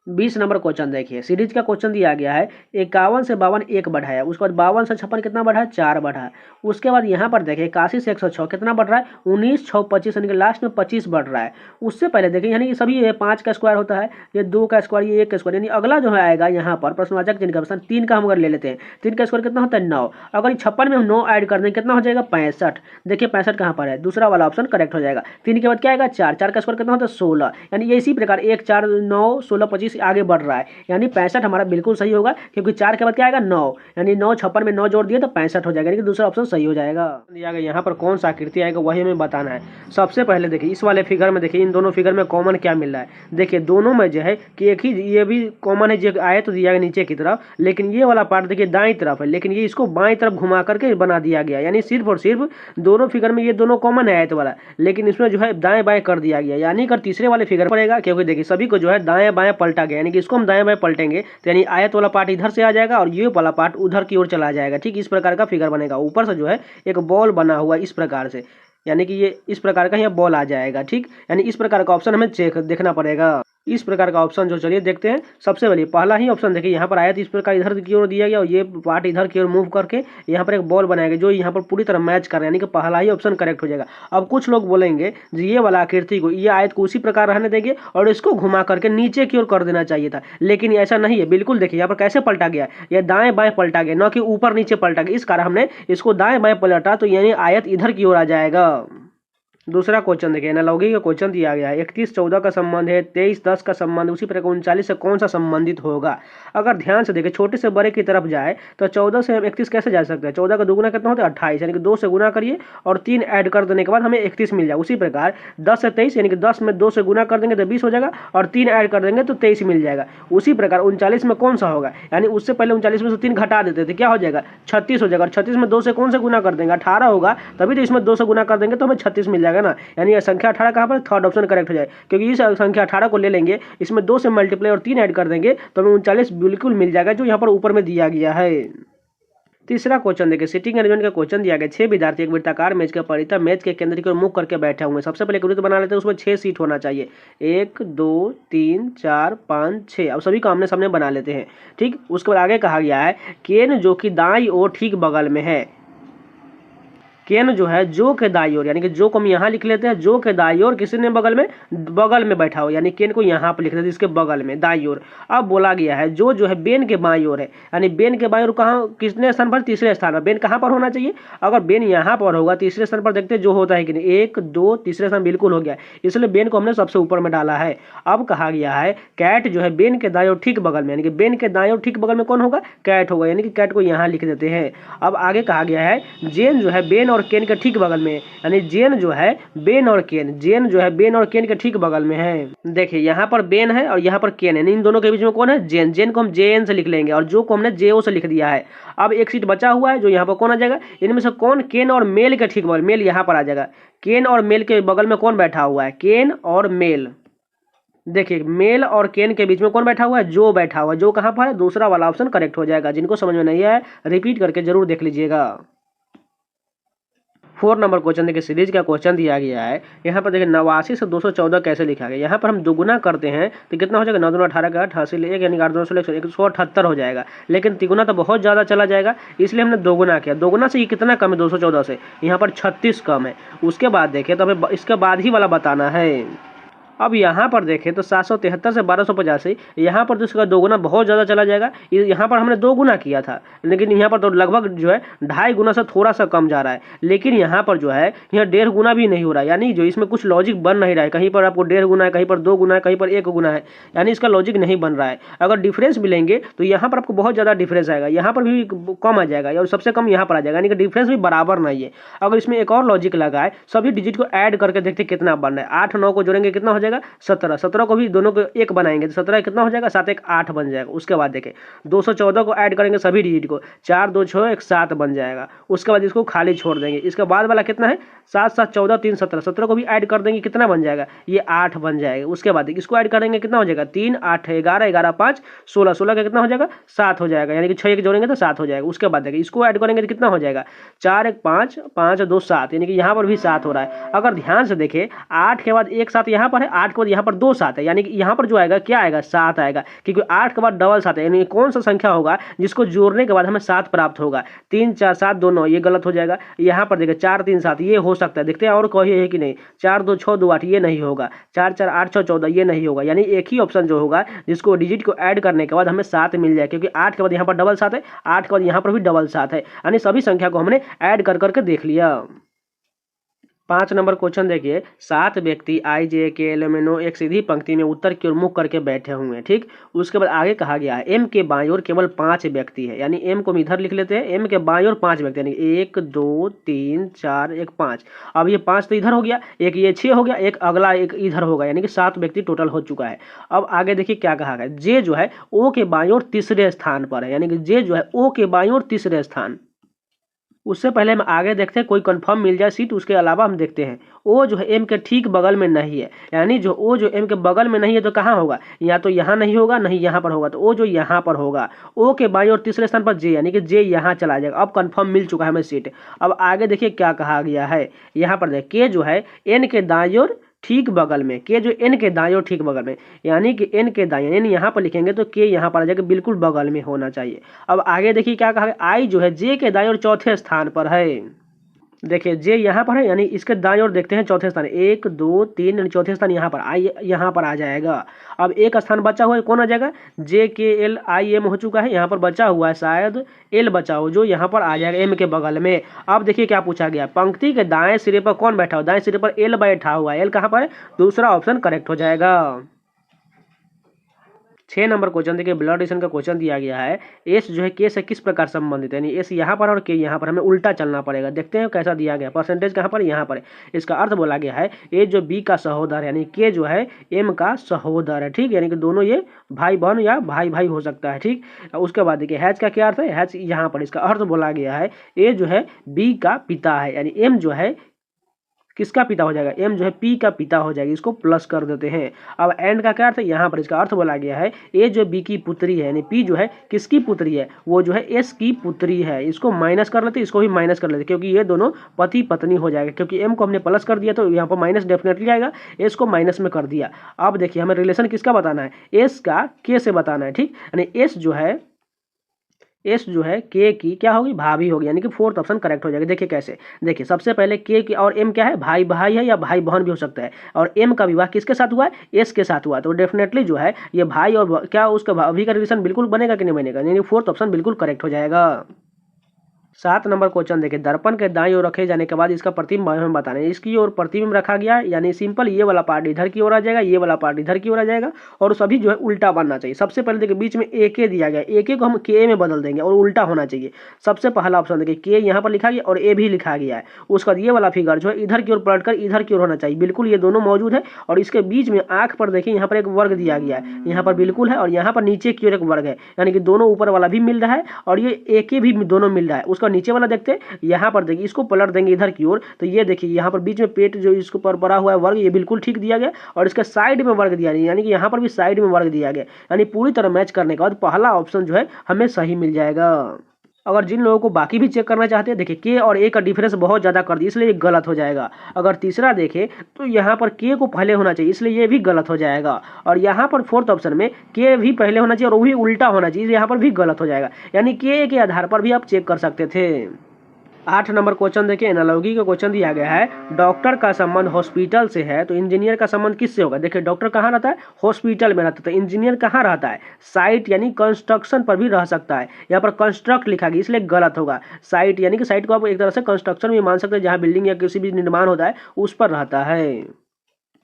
20 नंबर क्वेश्चन देखिए, सीरीज का क्वेश्चन दिया गया है 51 से 52 1 बढ़ाया, उसके बाद 52 से 56 कितना बढ़ा है, 4 बढ़ा। उसके बाद यहाँ पर देखिए 81 से 106 कितना बढ़ रहा है, 19 6 25, यानी कि लास्ट में 25 बढ़ रहा है। उससे पहले देखिए यानी कि सभी ये 5 का स्क्वायर होता है, ये 2 का स्क्वायर, ये 1 का स्क्वायर, यानी अगला जो है आएगा यहाँ पर प्रश्नवाचक चिन्ह का प्रश्न 3 का हम अगर ले लेते हैं, 3 का स्क्वायर कितना होता है 9। अगर 56 में हम 9 ऐड कर दें कितना हो जाएगा 65। देखिए 65 कहाँ पर है, दूसरा वाला ऑप्शन करेक्ट हो जाएगा। 3 के बाद क्या आएगा 4, 4 का स्क्वायर कितना होता है 16, यानी ये इसी प्रकार 1 4 9 16 25 आगे बढ़ रहा है, यानी 65 हमारा बिल्कुल सही होगा, क्योंकि 4 के बाद क्या आएगा 9, यानी 9 56 में 9 जोड़ दिए तो 65 हो जाएगा, यानी कि दूसरा ऑप्शन सही हो जाएगा। यहाँ पर कौन सा आकृति आएगा वही हमें बताना है। सबसे पहले देखिए इस वाले फिगर में देखिए इन दोनों फिगर में कॉमन क्या मिल रहा है, देखिए दोनों में जो है कि एक ही ये भी कॉमन है, जो आए तो दिया गया नीचे की तरफ, लेकिन ये वाला पार्ट देखिए दाईं तरफ है, लेकिन ये इसको बाईं तरफ घुमा करके बना दिया गया, यानी सिर्फ और सिर्फ दोनों फिगर में ये दोनों कॉमन है आयत वाला, लेकिन इसमें जो है दाएं बाएं कर दिया गया, यानी कि तीसरे वाले फिगर पड़ेगा, क्योंकि देखिए सभी को जो है दाएं बाएं पलटा गया, यानी कि इसको हम दाएं बाएं पलटेंगे तो यानी आयत वाला पार्ट इधर से आ जाएगा और ये वाला पार्ट उधर की ओर चला जाएगा, ठीक। इस प्रकार का फिगर बनेगा, ऊपर से जो है एक बॉल बना हुआ इस प्रकार से, यानी कि ये इस प्रकार का यहाँ बॉल आ जाएगा, ठीक। यानी इस प्रकार का ऑप्शन हमें चेक देखना पड़ेगा। इस प्रकार का ऑप्शन जो चलिए देखते हैं। सबसे पहले पहला ही ऑप्शन देखिए, यहाँ पर आयत इस प्रकार इधर की ओर दिया गया और ये पार्ट इधर की ओर मूव करके यहाँ पर एक बॉल बनाएगा जो यहाँ पर पूरी तरह मैच कर रहा है, यानी कि पहला ही ऑप्शन करेक्ट हो जाएगा। अब कुछ लोग बोलेंगे ये वाला आकृति को, ये आयत को उसी प्रकार रहने देंगे और इसको घुमा करके नीचे की ओर कर देना चाहिए था, लेकिन ऐसा नहीं है। बिल्कुल देखिए यहाँ पर कैसे पलटा गया, यह दाएं बाएं पलटा गया, न कि ऊपर नीचे पलटा गया। इस कारण हमने इसको दाएं बाएं पलटा, तो यानी आयत इधर की ओर आ जाएगा। दूसरा क्वेश्चन देखिए, एनालॉगी का क्वेश्चन दिया गया है। 31-14 का संबंध है, 23-10 का संबंध, उसी प्रकार 39 से कौन सा संबंधित होगा। अगर ध्यान से देखें, छोटे से बड़े की तरफ जाए तो 14 से हम 31 कैसे जा सकते हैं। 14 का दुगुना कितना होता है 28, यानी कि 2 से गुना करिए और 3 ऐड कर देने के बाद हमें 31 मिल जाए। उसी प्रकार 10 से 23, यानी कि 10 में 2 से गुना कर देंगे तो 20 हो जाएगा और 3 ऐड कर देंगे तो 23 मिल जाएगा। उसी प्रकार 39 में कौन सा होगा, यानी उससे पहले 39 में से 3 घटा देते थे, क्या हो जाएगा 36 हो जाएगा। और 36 में 2 से कौन से गुना कर देंगे 18 होगा, तभी तो इसमें 2 से गुना कर देंगे तो हमें 36 मिल जाएगा ना। यानी संख्या 18 कहाँ पर, थर्ड ऑप्शन करेक्ट हो जाए, क्योंकि इस संख्या 18 को ले लेंगे, इसमें 2 से मल्टीप्लाई और 3 ऐड कर देंगे तो हमें 39 बिल्कुल मिल जाएगा, जो यहाँ पर ऊपर में दिया गया है। तीसरा क्वेश्चन देखिए, सिटिंग अरेंजमेंट का क्वेश्चन दिया गया। 6 विद्यार्थी एक वृत्ताकार मेज के परितः मेज के केंद्र की ओर मुख करके बैठे हुए हैं। सबसे पहले एक वृत्त बना लेते हैं, उसमें 6 सीट होना चाहिए, 1 2 3 4 5 6। अब सभी को आमने सामने बना लेते हैं, ठीक। उसके बाद आगे कहा गया है केन जो कि दाईं ओर ठीक बगल में है। केन जो है जो के दाईं ओर, यानी कि जो को हम यहाँ लिख लेते हैं, जो के दाईं ओर किसी ने बगल में बैठा हो, यानी केन को यहाँ पर लिख देते हैं, इसके बगल में दाईं ओर। अब बोला गया है जो है बेन के बाईं ओर है, यानी बेन के बाईं ओर कहाँ, किसने स्थान पर, तीसरे स्थान पर। बेन कहाँ पर होना चाहिए, अगर बेन यहाँ पर होगा तीसरे स्थान पर, देखते जो होता है कि नहीं, 1 2 तीसरे स्थान बिल्कुल हो गया, इसलिए बेन को हमने सबसे ऊपर में डाला है। अब कहा गया है कैट जो है बेन के दाईं ओर ठीक बगल में, यानी कि बेन के दाईं ओर ठीक बगल में कौन होगा, कैट होगा, यानी कि कैट को यहाँ लिख देते हैं। अब आगे कहा गया है जेन जो है बेन और केन के ठीक बगल में, यानी जेन जो है बेन और केन, जेन जो है बेन और केन के ठीक बगल में है। देखिए यहाँ पर बेन है और यहाँ पर केन है, इन दोनों के बीच में कौन है, जेन। जेन को हम जेन से लिख लेंगे और जो को हमने जेओ से लिख दिया है। अब एक सीट बचा हुआ है, जो यहाँ पर कौन आ जाएगा, इनमें से कौन केन और मेल के ठीक बगल, मेल यहाँ पर आ जाएगा। केन और मेल के बगल में कौन बैठा हुआ है, केन और मेल। देखिए मेल और केन के बीच में कौन बैठा हुआ है, जो बैठा हुआ है। जो कहाँ पर है, दूसरा वाला ऑप्शन करेक्ट हो जाएगा। जिनको समझ में नहीं है रिपीट करके जरूर देख लीजिएगा। 4 नंबर क्वेश्चन देखिए, सीरीज का क्वेश्चन दिया गया है। यहाँ पर देखिए 89 से 214 कैसे लिखा गया। यहाँ पर हम दुगुना करते हैं तो कितना हो जाएगा, 9 दूना 18 का 8 हासिल 1, यानी 8 दूना 16 178 हो जाएगा। लेकिन तिगुना तो बहुत ज़्यादा चला जाएगा, इसलिए हमने दोगुना किया। दोगुना से ये कितना कम है, 214 से यहाँ पर 36 कम है। उसके बाद देखिए तो हमें इसके बाद ही वाला बताना है। अब यहाँ पर देखें तो 773 से 1285, यहाँ पर तो इसका दोगुना बहुत ज़्यादा चला जाएगा। यहाँ पर हमने 2 गुना किया था, लेकिन यहाँ पर तो लगभग जो है 2.5 गुना से थोड़ा सा कम जा रहा है। लेकिन यहाँ पर जो है यहाँ 1.5 गुना भी नहीं हो रहा है, यानी जो इसमें कुछ लॉजिक बन नहीं रहा है। कहीं पर आपको 1.5 गुना है, कहीं पर 2 गुना है, कहीं पर 1 गुना है, यानी इसका लॉजिक नहीं बन रहा है। अगर डिफरेंस भी लेंगे तो यहाँ पर आपको बहुत ज़्यादा डिफरेंस आएगा, यहाँ पर भी कम आ जाएगा और सबसे कम यहाँ पर आ जाएगा, यानी कि डिफरेंस भी बराबर नहीं है। अगर इसमें एक और लॉजिक लगाए, सभी डिजिट को ऐड करके देखते कितना बन रहा है। 8 9 को जोड़ेंगे कितना हो जाएगा, 17। 17 को भी दोनों को 1 बनाएंगे तो 17 कितना हो जाएगा, 7 1 8 बन जाएगा। उसके बाद देखें 214 को ऐड करेंगे सभी डिजिट को, 4 2 6 1 7 बन जाएगा। उसके बाद इसको खाली छोड़ देंगे। इसके बाद वाला कितना है, 7 7 14 3 17। 17 को भी ऐड कर देंगे, कितना बन जाएगा, ये 8 बन जाएगा। उसके बाद इसको ऐड करेंगे, कितना हो जाएगा, 3 8 11 11 5 16। 16 का कितना हो जाएगा, 7 हो जाएगा, यानी कि 6 1 जोड़ेंगे तो 7 हो जाएगा। उसके बाद देखिए इसको ऐड करेंगे तो कितना हो जाएगा, 4 1 5 5 2 7, यानी कि यहाँ पर भी 7 हो रहा है। अगर ध्यान से देखें 8 के बाद 1 7 यहाँ पर है, 8 के बाद यहाँ पर 2 7 है, यानी कि यहाँ पर जो आएगा क्या आएगा, 7 आएगा, क्योंकि 8 के बाद डबल 7 है। यानी कौन सा संख्या होगा जिसको जोड़ने के बाद हमें 7 प्राप्त होगा। 3 4 7 2 9, ये गलत हो जाएगा। यहाँ पर देखिए 4 3 7, ये हो सकता है, देखते हैं और कोई है कि नहीं। 4 2 6 2 8, ये नहीं होगा। 4 4 8 6 14, ये नहीं होगा। यानी एक ही ऑप्शन जो होगा जिसको डिजिट को ऐड करने के बाद हमें 7 मिल जाए, क्योंकि 8 के बाद यहाँ पर डबल 7 है, 8 के बाद यहाँ पर भी डबल 7 है, यानी सभी संख्या को हमने ऐड कर करके देख लिया। 5 नंबर क्वेश्चन देखिए, 7 व्यक्ति आई जे के एल एम एन ओ एक सीधी पंक्ति में उत्तर की ओर मुख करके बैठे हुए हैं, ठीक। उसके बाद आगे कहा गया है एम के बाईं ओर केवल 5 व्यक्ति है, यानी एम को हम इधर लिख लेते हैं। एम के बाईं ओर 5 व्यक्ति, यानी 1 2 3 4 1 5। अब ये 5 तो इधर हो गया, एक ये 6 हो गया, एक अगला एक इधर होगा, यानी कि 7 व्यक्ति टोटल हो चुका है। अब आगे देखिए क्या कहा गया, जे जो है ओ के बाईं ओर तीसरे स्थान पर है, यानी कि जे जो है ओ के बाईं ओर तीसरे स्थान। उससे पहले हम आगे देखते हैं कोई कंफर्म मिल जाए सीट, उसके अलावा हम देखते हैं ओ जो है एम के ठीक बगल में नहीं है, यानी जो ओ जो एम के बगल में नहीं है तो कहाँ होगा, या तो यहाँ नहीं होगा, नहीं यहाँ पर होगा, तो ओ जो यहाँ पर होगा। ओ के बाईं और तीसरे स्थान पर जे, यानी कि जे यहाँ चला जाएगा। अब कंफर्म मिल चुका है हमें सीट। अब आगे देखिए क्या कहा गया है, यहाँ पर देखिए के जो है एन के दाईं ओर ठीक बगल में, के जो एन के दाईं ओर ठीक बगल में, यानी कि एन के दाईं, एन यहाँ पर लिखेंगे तो के यहाँ पर आ जाएगा, बिल्कुल बगल में होना चाहिए। अब आगे देखिए क्या कहा, आई जो है जे के दाईं ओर चौथे स्थान पर है। देखिए जे यहाँ पर है, यानी इसके दाएं ओर देखते हैं चौथे स्थान, 1 2 3, यानी चौथे स्थान यहाँ पर आई, यहाँ पर आ जाएगा। अब एक स्थान बचा हुआ है, कौन आ जाएगा, जे के एल आई एम हो चुका है, यहाँ पर बचा हुआ है शायद एल बचा हो, जो यहाँ पर आ जाएगा एम के बगल में। अब देखिए क्या पूछा गया, पंक्ति के दाएं सिरे पर कौन बैठा हुआ, दाएं सिरे पर एल बैठा हुआ है, एल कहाँ पर है, दूसरा ऑप्शन करेक्ट हो जाएगा। 6 नंबर क्वेश्चन देखिए, ब्लड रिलेशन का क्वेश्चन दिया गया है, एस जो है के से किस प्रकार संबंधित है, यानी एस यहाँ पर और के यहाँ पर, हमें उल्टा चलना पड़ेगा। देखते हैं कैसा दिया गया, परसेंटेज कहाँ पर, यहाँ पर। इसका अर्थ बोला गया है ए जो बी का सहोदर है, यानी के जो है एम का सहोदर है, ठीक, यानी कि दोनों ये भाई बहन या भाई भाई हो सकता है, ठीक। उसके बाद देखिए हैच का क्या अर्थ है, हैच यहाँ पर इसका अर्थ बोला गया है ए जो है बी का पिता है, यानी एम जो है किसका पिता हो जाएगा, एम जो है पी का पिता हो जाएगी, इसको प्लस कर देते हैं। अब एंड का क्या अर्थ है, यहाँ पर इसका अर्थ बोला गया है ए जो बी की पुत्री है, यानी पी जो है किसकी पुत्री है, वो जो है एस की पुत्री है, इसको माइनस कर लेते, इसको भी माइनस कर लेते, क्योंकि ये दोनों पति पत्नी हो जाएगा, क्योंकि एम को हमने प्लस कर दिया तो यहाँ पर माइनस डेफिनेटली आएगा, एस को माइनस में कर दिया। अब देखिए हमें रिलेशन किसका बताना है, एस का के से बताना है, ठीक, यानी एस जो है के की क्या होगी, भाभी होगी, यानी कि फोर्थ ऑप्शन करेक्ट हो जाएगा। देखिए कैसे, देखिए सबसे पहले के की और एम क्या है, भाई भाई है या भाई बहन भी हो सकता है, और एम का विवाह किसके साथ हुआ है, एस के साथ हुआ, तो डेफिनेटली जो है ये भाई और क्या उसका भाभी का रिलेशन बिल्कुल बनेगा कि नहीं बनेगा, यानी फोर्थ ऑप्शन बिल्कुल करेक्ट हो जाएगा। 7 नंबर क्वेश्चन देखिए, दर्पण के दाईं ओर रखे जाने के बाद इसका प्रतिबिंब हमें बताना है, इसकी ओर प्रतिबिंब रखा गया, यानी सिंपल ये वाला पार्ट इधर की ओर आ जाएगा, ये वाला पार्ट इधर की ओर आ जाएगा, और सभी जो है उल्टा बनना चाहिए। सबसे पहले देखिए बीच में ए के दिया गया, ए के को हम के में बदल देंगे और उल्टा होना चाहिए। सबसे पहला ऑप्शन देखिए के यहाँ पर लिखा गया और ए भी लिखा गया है, उसके बाद ये वाला फिगर जो है इधर की ओर पलटकर इधर की ओर होना चाहिए, बिल्कुल ये दोनों मौजूद है। और इसके बीच में आंख पर देखिए यहाँ पर एक वर्ग दिया गया है, यहाँ पर बिल्कुल है, और यहाँ पर नीचे की ओर एक वर्ग है, यानी कि दोनों ऊपर वाला भी मिल रहा है और ये ए के भी दोनों मिल रहा है। उसका नीचे वाला देखते हैं, यहाँ पर देखिए इसको पलट देंगे इधर की ओर, तो ये देखिए यहाँ पर बीच में पेट जो इसको पर पड़ा हुआ है वर्ग, ये बिल्कुल ठीक दिया गया, और इसके साइड में वर्ग दिया गया, यानी कि यहाँ पर भी साइड में वर्ग दिया गया, यानी पूरी तरह मैच करने के बाद पहला ऑप्शन जो है हमें सही मिल जाएगा। अगर जिन लोगों को बाकी भी चेक करना चाहते हैं, देखिए के और ए का डिफरेंस बहुत ज़्यादा कर दिया, इसलिए ये गलत हो जाएगा। अगर तीसरा देखें तो यहाँ पर के को पहले होना चाहिए, इसलिए ये भी गलत हो जाएगा। और यहाँ पर फोर्थ ऑप्शन में के भी पहले होना चाहिए और वो भी उल्टा होना चाहिए, यहाँ पर भी गलत हो जाएगा, यानी के आधार पर भी आप चेक कर सकते थे। 8 नंबर क्वेश्चन देखिए, एनालॉजी का क्वेश्चन दिया गया है, डॉक्टर का संबंध हॉस्पिटल से है तो इंजीनियर का संबंध किससे होगा। देखिए डॉक्टर कहाँ रहता है, हॉस्पिटल में रहता है, तो इंजीनियर कहाँ रहता है, साइट यानी कंस्ट्रक्शन पर भी रह सकता है, यहाँ पर कंस्ट्रक्ट लिखा गया इसलिए गलत होगा। साइट यानी कि साइट को आप एक तरह से कंस्ट्रक्शन भी मान सकते हैं, जहाँ बिल्डिंग या किसी भी निर्माण होता है उस पर रहता है।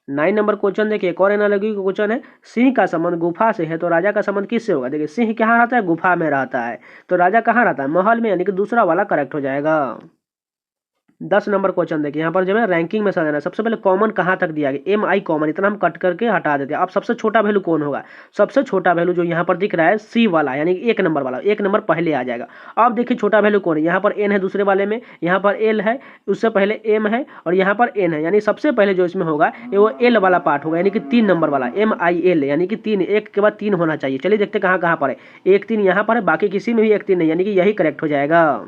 9 नंबर क्वेश्चन देखिए, एक और एनालॉजी का क्वेश्चन है, सिंह का संबंध गुफा से है तो राजा का संबंध किससे होगा। देखिए सिंह कहाँ रहता है, गुफा में रहता है, तो राजा कहाँ रहता है, महल में, यानी कि दूसरा वाला करेक्ट हो जाएगा। 10 नंबर क्वेश्चन देखिए, यहाँ पर जो है रैंकिंग में सजाना है। सबसे पहले कॉमन कहाँ तक दिया गया, एम आई कॉमन, इतना हम कट करके हटा देते हैं। अब सबसे छोटा वैल्यू कौन होगा, सबसे छोटा वैल्यू जो यहाँ पर दिख रहा है सी वाला, यानी 1 नंबर वाला, 1 नंबर पहले आ जाएगा। अब देखिए छोटा वैल्यू कौन है, यहाँ पर एन है दूसरे वाले में, यहाँ पर एल है, उससे पहले एम है और यहाँ पर एन है, यानी सबसे पहले जो इसमें होगा वो एल वाला पार्ट होगा, यानी कि 3 नंबर वाला MIL, यानी कि 3, एक के बाद 3 होना चाहिए। चलिए देखते कहाँ कहाँ पर है, 1 3 यहाँ पर है, बाकी किसी में भी 1 3 नहीं, यानी कि यही करेक्ट हो जाएगा।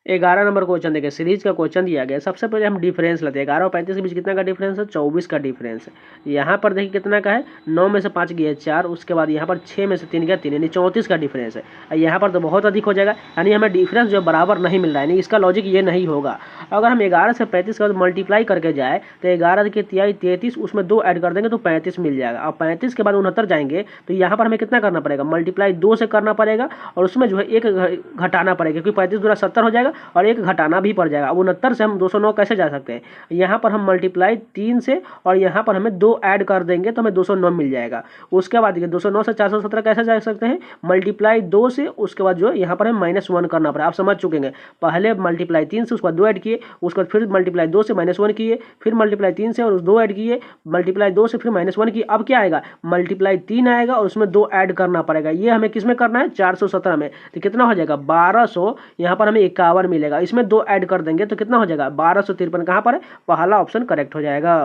11 नंबर क्वेश्चन देखिए, सीरीज का क्वेश्चन दिया गया। सबसे पहले हम डिफरेंस लेते हैं, 11 और 35 के बीच कितना का डिफरेंस है, 24 का डिफरेंस है। यहाँ पर देखिए कितना का है, 9 में से 5 गया 4, उसके बाद यहाँ पर 6 में से 3 गया 3, यानी 34 का डिफरेंस है। यहाँ पर तो बहुत अधिक हो जाएगा, यानी हमें डिफरेंस जो बराबर नहीं मिल रहा है, यानी इसका लॉजिक ये नहीं होगा। अगर हम 11 से 35 के बाद मल्टीप्लाई करके जाए तो 11 के 33, उसमें 2 ऐड कर देंगे तो 35 मिल जाएगा। अब 35 के बाद 69 जाएंगे तो यहाँ पर हमें कितना करना पड़ेगा, मल्टीप्लाई 2 से करना पड़ेगा, और उसमें जो है 1 घटाना पड़ेगा, क्योंकि 35 गुना 70 हो जाएगा और 1 घटाना भी पड़ जाएगा। अब 69 से हम 209 कैसे जा सकते हैं, यहाँ पर हम मल्टीप्लाई 3 से और यहाँ पर हमें 2 ऐड कर देंगे तो हमें 209 मिल जाएगा। उसके बाद 209 से 417 कैसे जा सकते हैं, मल्टीप्लाई 2 से, उसके बाद जो यहाँ पर हमें -1 करना पड़ा। आप समझ चुके हैं, पहले मल्टीप्लाई 3 से, उसके बाद 2 ऐड किए, उसके बाद फिर मल्टीप्लाई 2 से -1 किए, फिर मल्टीप्लाई 3 से और 2 ऐड किए, मल्टीप्लाई 2 से फिर -1 किए। अब क्या आएगा, मल्टीप्लाई 3 आएगा और उसमें 2 ऐड करना पड़ेगा। ये हमें किस में करना है, 417 में, तो कितना हो जाएगा 1200, यहाँ पर हमें 51 मिलेगा, इसमें 2 ऐड कर देंगे तो कितना हो जाएगा 1253। कहां पर है, पहला ऑप्शन करेक्ट हो जाएगा।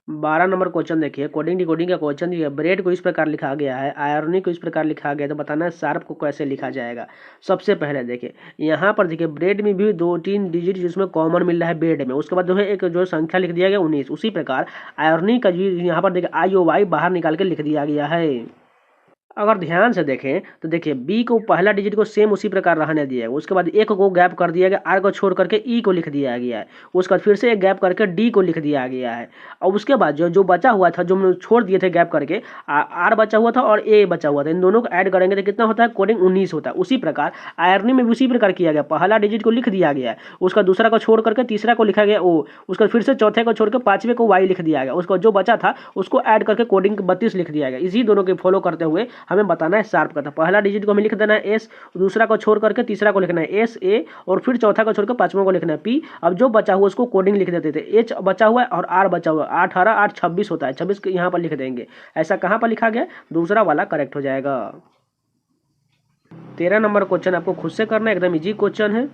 12 नंबर क्वेश्चन देखिए, कोडिंग डिकोडिंग का क्वेश्चन दिया, ब्रेड को इस प्रकार लिखा गया है, आयरनी को इस प्रकार लिखा गया है, तो बताना है शार्प को कैसे लिखा जाएगा। सबसे पहले देखिए यहाँ पर देखिए ब्रेड में भी 2-3 डिजिट जिसमें कॉमन मिल रहा है ब्रेड में, उसके बाद जो है एक जो संख्या लिख दिया गया 19। उसी प्रकार आयरनी का जो यहाँ पर देखिए IOY बाहर निकाल के लिख दिया गया है। अगर ध्यान से देखें तो देखिए बी को पहला डिजिट को सेम उसी प्रकार रहने दिया है, उसके बाद एक को गैप कर दिया गया, आर को छोड़ करके ई को लिख दिया गया है, उसके बाद फिर से एक गैप करके डी को लिख दिया गया है। और उसके बाद जो जो बचा हुआ था, जो हम लोग छोड़ दिए थे गैप करके, आर बचा हुआ था और ए बचा हुआ था, इन दोनों को ऐड करेंगे तो कितना होता है, कोडिंग 19 होता है। उसी प्रकार आयरनी में भी उसी प्रकार किया गया, पहला डिजिट को लिख दिया गया है, उसका दूसरा को छोड़ करके तीसरा को लिखा गया ओ, उसका फिर से चौथे को छोड़ के पांचवें को वाई लिख दिया गया, उसका जो बचा था उसको ऐड करके कोडिंग 32 लिख दिया गया। इसी दोनों के फॉलो करते हुए हमें बताना है शार्प करता। पहला डिजिट को हमें लिख देना है एस, दूसरा को छोड़ करके तीसरा को लिखना है एस ए, और फिर चौथा को छोड़ कर पांचवा को लिखना है पी। अब जो बचा हुआ उसको कोडिंग लिख देते थे, एच बचा हुआ है और आर बचा हुआ है, 18 8 26 होता है, 26 यहाँ पर लिख देंगे। ऐसा कहाँ पर लिखा गया, दूसरा वाला करेक्ट हो जाएगा। 13 नंबर क्वेश्चन आपको खुद से करना है, एकदम इजी क्वेश्चन है।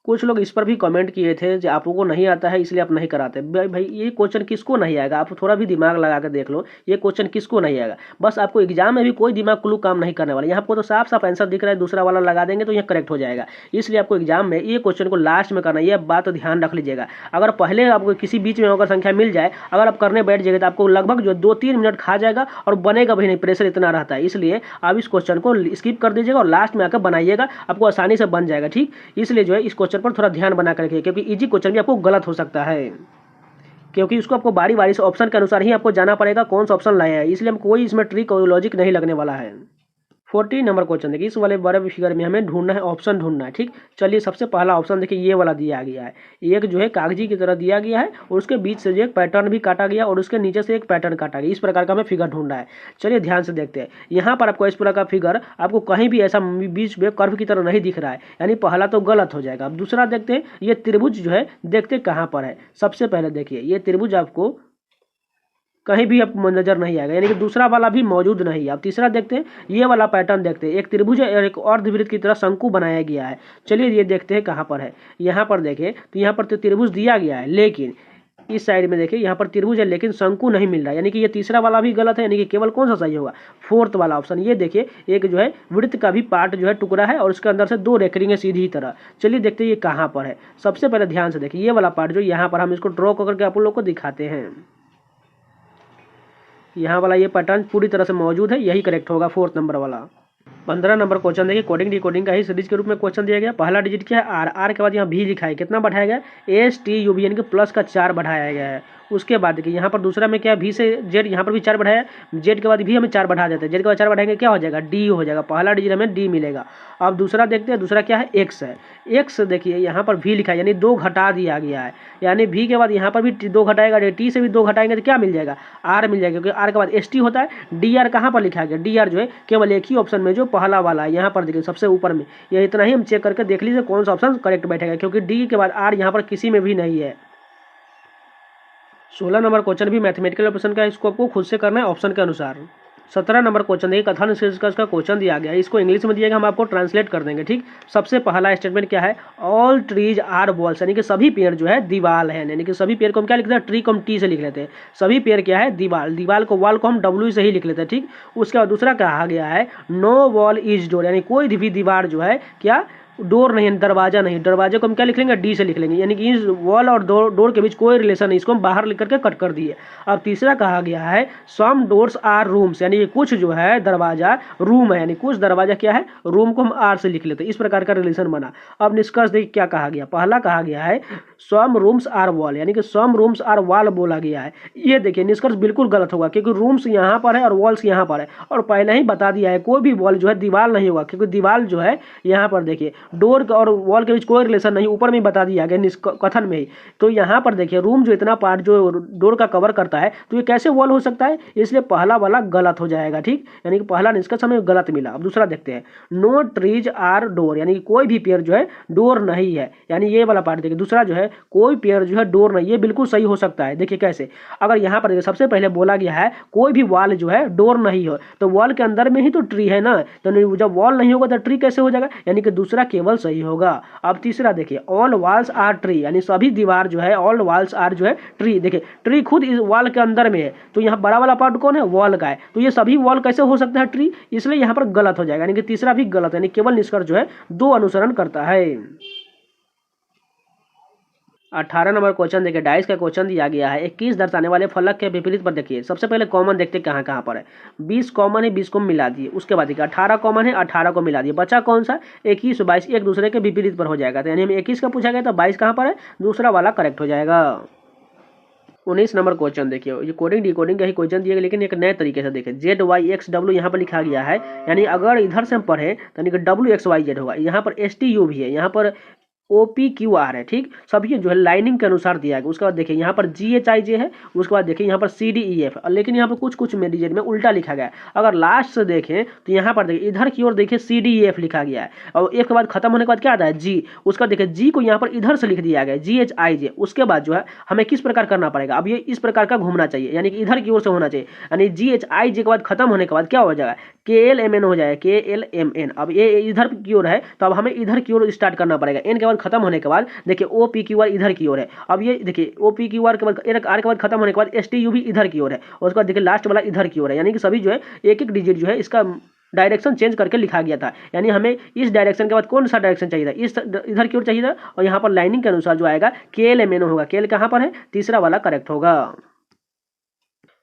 कुछ लोग इस पर भी कमेंट किए थे जो आप लोगों को नहीं आता है इसलिए आप नहीं कराते। भाई ये क्वेश्चन किसको नहीं आएगा, आप थोड़ा भी दिमाग लगा कर देख लो, ये क्वेश्चन किसको नहीं आएगा। बस आपको एग्जाम में भी कोई दिमाग क्लू काम नहीं करने वाला, यहाँ आपको तो साफ साफ आंसर दिख रहा है, दूसरा वाला लगा देंगे तो यह करेक्ट हो जाएगा। इसलिए आपको एग्जाम में ये क्वेश्चन को लास्ट में करना है, यह बात तो ध्यान रख लीजिएगा। अगर पहले आपको किसी बीच में अगर संख्या मिल जाए, अगर आप करने बैठ जाएगा तो आपको लगभग जो 2-3 मिनट खा जाएगा और बनेगा भी नहीं, प्रेशर इतना रहता है। इसलिए आप इस क्वेश्चन को स्किप कर दीजिएगा और लास्ट में आकर बनाइएगा, आपको आसानी से बन जाएगा। ठीक, इसलिए जो है इस क्वेश्चन पर थोड़ा ध्यान बना रखिए, क्योंकि इजी क्वेश्चन भी आपको गलत हो सकता है, क्योंकि उसको आपको बारी बारी से ऑप्शन के अनुसार ही आपको जाना पड़ेगा कौन सा ऑप्शन लाया है। इसलिए हम कोई इसमें ट्रिक और लॉजिक नहीं लगने वाला है। 14 नंबर क्वेश्चन देखिए, इस वाले बड़े फिगर में हमें ढूंढना है, ऑप्शन ढूंढना है। ठीक, चलिए सबसे पहला ऑप्शन देखिए ये वाला दिया गया है, एक जो है कागजी की तरह दिया गया है और उसके बीच से जो एक पैटर्न भी काटा गया और उसके नीचे से एक पैटर्न काटा गया। इस प्रकार का हमें फिगर ढूंढना है। चलिए ध्यान से देखते हैं, यहाँ पर आपको इस प्रकार का फिगर आपको कहीं भी ऐसा बीच में कर्व की तरह नहीं दिख रहा है, यानी पहला तो गलत हो जाएगा। अब दूसरा देखते हैं, ये त्रिभुज जो है देखते कहाँ पर है। सबसे पहले देखिए ये त्रिभुज आपको कहीं भी आपको नजर नहीं आएगा, यानी कि दूसरा वाला भी मौजूद नहीं है। अब तीसरा देखते हैं, ये वाला पैटर्न देखते हैं, एक त्रिभुज है और एक अर्धवृत्त की तरह शंकु बनाया गया है। चलिए ये देखते हैं कहाँ पर है। यहाँ पर देखें तो यहाँ पर तो त्रिभुज दिया गया है, लेकिन इस साइड में देखिए यहाँ पर त्रिभुज है लेकिन शंकु नहीं मिल रहा है, यानी कि ये तीसरा वाला भी गलत है, यानी कि केवल कौन सा सही होगा, फोर्थ वाला ऑप्शन। ये देखिए एक जो है वृत्त का भी पार्ट जो है टुकड़ा है और उसके अंदर से 2 रेखरिंग है सीधी तरह। चलिए देखते हैं ये कहाँ पर है। सबसे पहले ध्यान से देखिए ये वाला पार्ट जो यहाँ पर हम इसको ड्रॉ करके आप लोग को दिखाते हैं। यहाँ वाला ये पैटर्न पूरी तरह से मौजूद है, यही करेक्ट होगा, 4th नंबर वाला। 15 नंबर क्वेश्चन देखिए, कोडिंग डिकोडिंग का ही सीरीज के रूप में क्वेश्चन दिया गया। पहला डिजिट क्या है, आर, आर के बाद यहाँ भी लिखा है, कितना बढ़ाया गया, एस टी यू बी, यानी कि प्लस का 4 बढ़ाया गया है। उसके बाद देखिए यहाँ पर दूसरा में क्या है, भी से जेड, यहाँ पर भी 4 बढ़ाया, जेड के बाद भी हमें 4 बढ़ा देते हैं, जेड के बाद 4 बढ़ाएंगे क्या हो जाएगा, डी हो जाएगा, पहला डिजिट हमें डी मिलेगा। अब दूसरा देखते हैं, दूसरा क्या है, एक्स है, एक्स देखिए यहाँ पर भी लिखा है, यानी 2 घटा दिया गया है, यानी भी के बाद यहाँ पर भी 2 घटाएगा, टी से भी 2 घटाएंगे तो क्या मिल जाएगा, आर मिल जाएगा, क्योंकि आर के बाद एस टी होता है। डी आर कहाँ पर लिखा गया, डी आर जो है केवल एक ही ऑप्शन में जो पहला वाला है, यहाँ पर देखिए सबसे ऊपर में, ये इतना ही हम चेक करके देख लीजिए कौन सा ऑप्शन करेक्ट बैठेगा, क्योंकि डी के बाद आर यहाँ पर किसी में भी नहीं है। 16 नंबर क्वेश्चन भी मैथमेटिकल ऑपरेशन का है, इसको आपको खुद से करना है ऑप्शन के अनुसार। 17 नंबर क्वेश्चन देखिए, कथन शीर्षक का क्वेश्चन दिया गया है, इसको इंग्लिश में दिया गया, हम आपको ट्रांसलेट कर देंगे। ठीक, सबसे पहला स्टेटमेंट क्या है, ऑल ट्रीज आर वॉल्स, यानी कि सभी पेड़ जो है दीवाल है, यानी कि सभी पेड़ को हम क्या लिखते हैं, ट्री को हम टी से लिख लेते हैं, सभी पेड़ क्या है, दीवाल, दीवाल को वॉल को हम डब्ल्यू से ही लिख लेते हैं। ठीक, उसके बाद दूसरा कहा गया है, नो वॉल इज डोर, यानी कोई भी दीवार जो है क्या, डोर नहीं, दरवाजा नहीं, दरवाजे को हम क्या लिख लेंगे, डी से लिख लेंगे, यानी कि इस वॉल और डोर के बीच कोई रिलेशन नहीं, इसको हम बाहर लिख करके कट कर दिए। अब तीसरा कहा गया है, सम डोर्स आर रूम्स, यानी कि कुछ जो है दरवाजा रूम है, यानी कुछ दरवाजा क्या है, रूम को हम आर से लिख लेते हैं, इस प्रकार का रिलेशन बना। अब निष्कर्ष देखिए क्या कहा गया, पहला कहा गया है सम रूम्स आर वॉल, यानी कि सम रूम्स आर वॉल बोला गया है। ये देखिए निष्कर्ष बिल्कुल गलत होगा, क्योंकि रूम्स यहाँ पर है और वॉल्स यहाँ पर है, और पहले ही बता दिया है कोई भी वॉल जो है दीवार नहीं होगा, क्योंकि दीवार जो है यहाँ पर देखिए डोर और वॉल के बीच कोई रिलेशन नहीं, ऊपर में बता दिया गया कथन में ही। तो यहाँ पर देखिए रूम जो इतना पार्ट जो डोर का कवर करता है, तो ये कैसे वॉल हो सकता है, इसलिए पहला वाला गलत हो जाएगा। ठीक, यानी कि पहला निष्कर्ष हमें गलत मिला। अब दूसरा देखते हैं, नो ट्रीज आर डोर, यानी कि कोई भी पेड़ जो है डोर नहीं है, यानी ये वाला पार्ट देखिए, दूसरा जो है कोई पेड़ जो है डोर नहीं, ये बिल्कुल सही हो सकता है। देखिए कैसे, अगर यहाँ पर सबसे पहले बोला गया है कोई भी वॉल जो है डोर नहीं हो, तो वॉल के अंदर में ही तो ट्री है ना, तो जब वॉल नहीं होगा तो ट्री कैसे हो जाएगा, यानी कि दूसरा केवल सही होगा। अब तीसरा देखिए, ऑल वॉल्स आर ट्री, यानी सभी दीवार जो है, ऑल वॉल्स आर जो है ट्री, देखिए ट्री खुद इस वॉल के अंदर में है, तो यहाँ बड़ा वाला पार्ट कौन है, वॉल का है, तो ये सभी वॉल कैसे हो सकता है ट्री, इसलिए यहाँ पर गलत हो जाएगा, यानी कि तीसरा भी गलत है, यानी केवल निष्कर्ष जो है 2 अनुसरण करता है। 18 नंबर क्वेश्चन देखिए, डाइस का क्वेश्चन दिया गया है 21 दर्शाने वाले फलक के विपरीत पर देखिए। सबसे पहले कॉमन देखते कहाँ कहाँ पर है। 20 कॉमन है, 20 को मिला दिए। उसके बाद देखिए 18 कॉमन है, 18 को मिला दिए। बचा कौन सा, 21 22 एक दूसरे के विपरीत पर हो जाएगा। तो यानी हमें 21 का पूछा गया तो 22 कहाँ पर है, दूसरा वाला करेक्ट हो जाएगा। 19 नंबर क्वेश्चन देखिए, ये कोडिंग डिकोडिंग का ही क्वेश्चन दिया गया, लेकिन एक नए तरीके से देखिए। ZYXW यहाँ पर लिखा गया है, यानी अगर इधर से हम पढ़े तो यानी कि WXYZ होगा। यहाँ पर STU भी है, यहाँ पर OPQR है, ठीक। सभी जो है लाइनिंग के अनुसार दिया गया। उसके बाद देखिए यहाँ पर GHIJ है, उसके बाद देखिए यहाँ पर CDEF, लेकिन यहाँ पर कुछ कुछ मेडिजेट में उल्टा लिखा गया है। अगर लास्ट से देखें तो यहाँ पर देखिए इधर की ओर देखिए CDEF लिखा गया है, और एक के बाद खत्म होने के बाद क्या आता है G। उसका देखिए G को यहाँ पर इधर से लिख दिया गया है GHIJ। उसके बाद जो है हमें किस प्रकार करना पड़ेगा, अब ये इस प्रकार का घूमना चाहिए, यानी कि इधर की ओर से होना चाहिए। यानी GHIJ के बाद खत्म होने के बाद क्या हो जाएगा, KLMN हो जाएगा, KLMN। अब ये इधर की ओर है तो अब हमें इधर की ओर स्टार्ट करना पड़ेगा। N के बाद खत्म होने के बाद देखिए OPQR इधर की ओर है। अब ये देखिए OPQR के बाद R के बाद खत्म होने के बाद STU भी इधर की ओर है, और उसके बाद देखिए लास्ट वाला इधर की ओर है। यानी कि सभी जो है एक एक डिजिट जो है इसका डायरेक्शन चेंज करके लिखा गया था। यानी हमें इस डायरेक्शन के बाद कौन सा डायरेक्शन चाहिए था, इस इधर की ओर चाहिए था, और यहाँ पर लाइनिंग के अनुसार जो आएगा KLMN होगा। KL कहाँ पर है, तीसरा वाला करेक्ट होगा।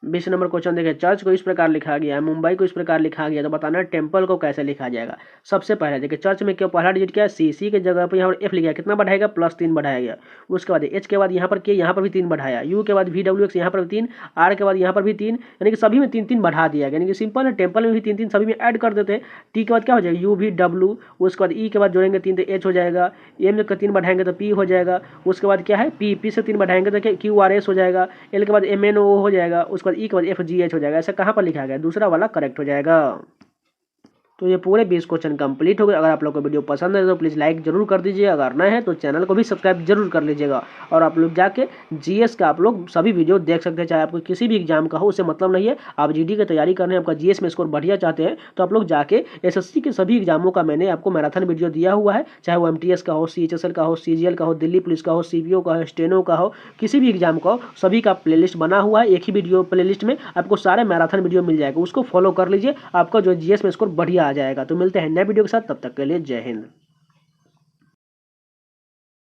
20 नंबर क्वेश्चन देखिए, चर्च को इस प्रकार लिखा गया है, मुंबई को इस प्रकार लिखा गया, तो बताना टेम्पल को कैसे लिखा जाएगा। सबसे पहले देखिए चर्च में क्या पहला डिजिट क्या है, C के जगह पर यहाँ पर F लिखा है, कितना बढ़ाएगा, +3 बढ़ाया गया। उसके बाद H के बाद यहाँ पर K, यहाँ पर भी 3 बढ़ाया। U के बाद VWX, यहाँ पर भी 3। R के बाद यहाँ पर भी 3, यानी कि सभी में 3 बढ़ा दिया गया। यानी कि सिंपल है, टेम्पल में भी 3 सभी में ऐड कर देते हैं। T के बाद क्या हो जाएगा, UVW। उसके बाद E के बाद जोड़ेंगे 3 तो H हो जाएगा। M का 3 बढ़ाएंगे तो P हो जाएगा। उसके बाद क्या है, P से 3 बढ़ाएंगे तो QRS हो जाएगा। L के बाद MNO हो जाएगा। उसके बाद E के बाद FGH हो जाएगा। ऐसा कहाँ पर लिखा गया, दूसरा वाला करेक्ट हो जाएगा। तो ये पूरे 20 क्वेश्चन कंप्लीट हो गए। अगर आप लोग को वीडियो पसंद है तो प्लीज़ लाइक जरूर कर दीजिए, अगर नए हैं तो चैनल को भी सब्सक्राइब जरूर कर लीजिएगा। और आप लोग जाके GS का आप लोग सभी वीडियो देख सकते हैं, चाहे आपको किसी भी एग्जाम का हो, उससे मतलब नहीं है। आप GD की तैयारी करने, आपका GS में स्कोर बढ़िया चाहते हैं तो आप लोग जाके SSC के सभी एग्जामों का मैंने आपको मैराथन वीडियो दिया हुआ है, चाहे वो MTS का हो, CHSL का हो, CGL का हो, दिल्ली पुलिस का हो, CPO का हो, स्टेनो का हो, किसी भी एग्जाम का हो, सभी का प्लेलिस्ट बना हुआ है। एक ही वीडियो प्लेलिस्ट में आपको सारे मैराथन वीडियो मिल जाएगा, उसको फॉलो कर लीजिए, आपका जो GS में स्कोर बढ़िया आ जाएगा। तो मिलते हैं नए वीडियो के साथ, तब तक के लिए जय हिंद।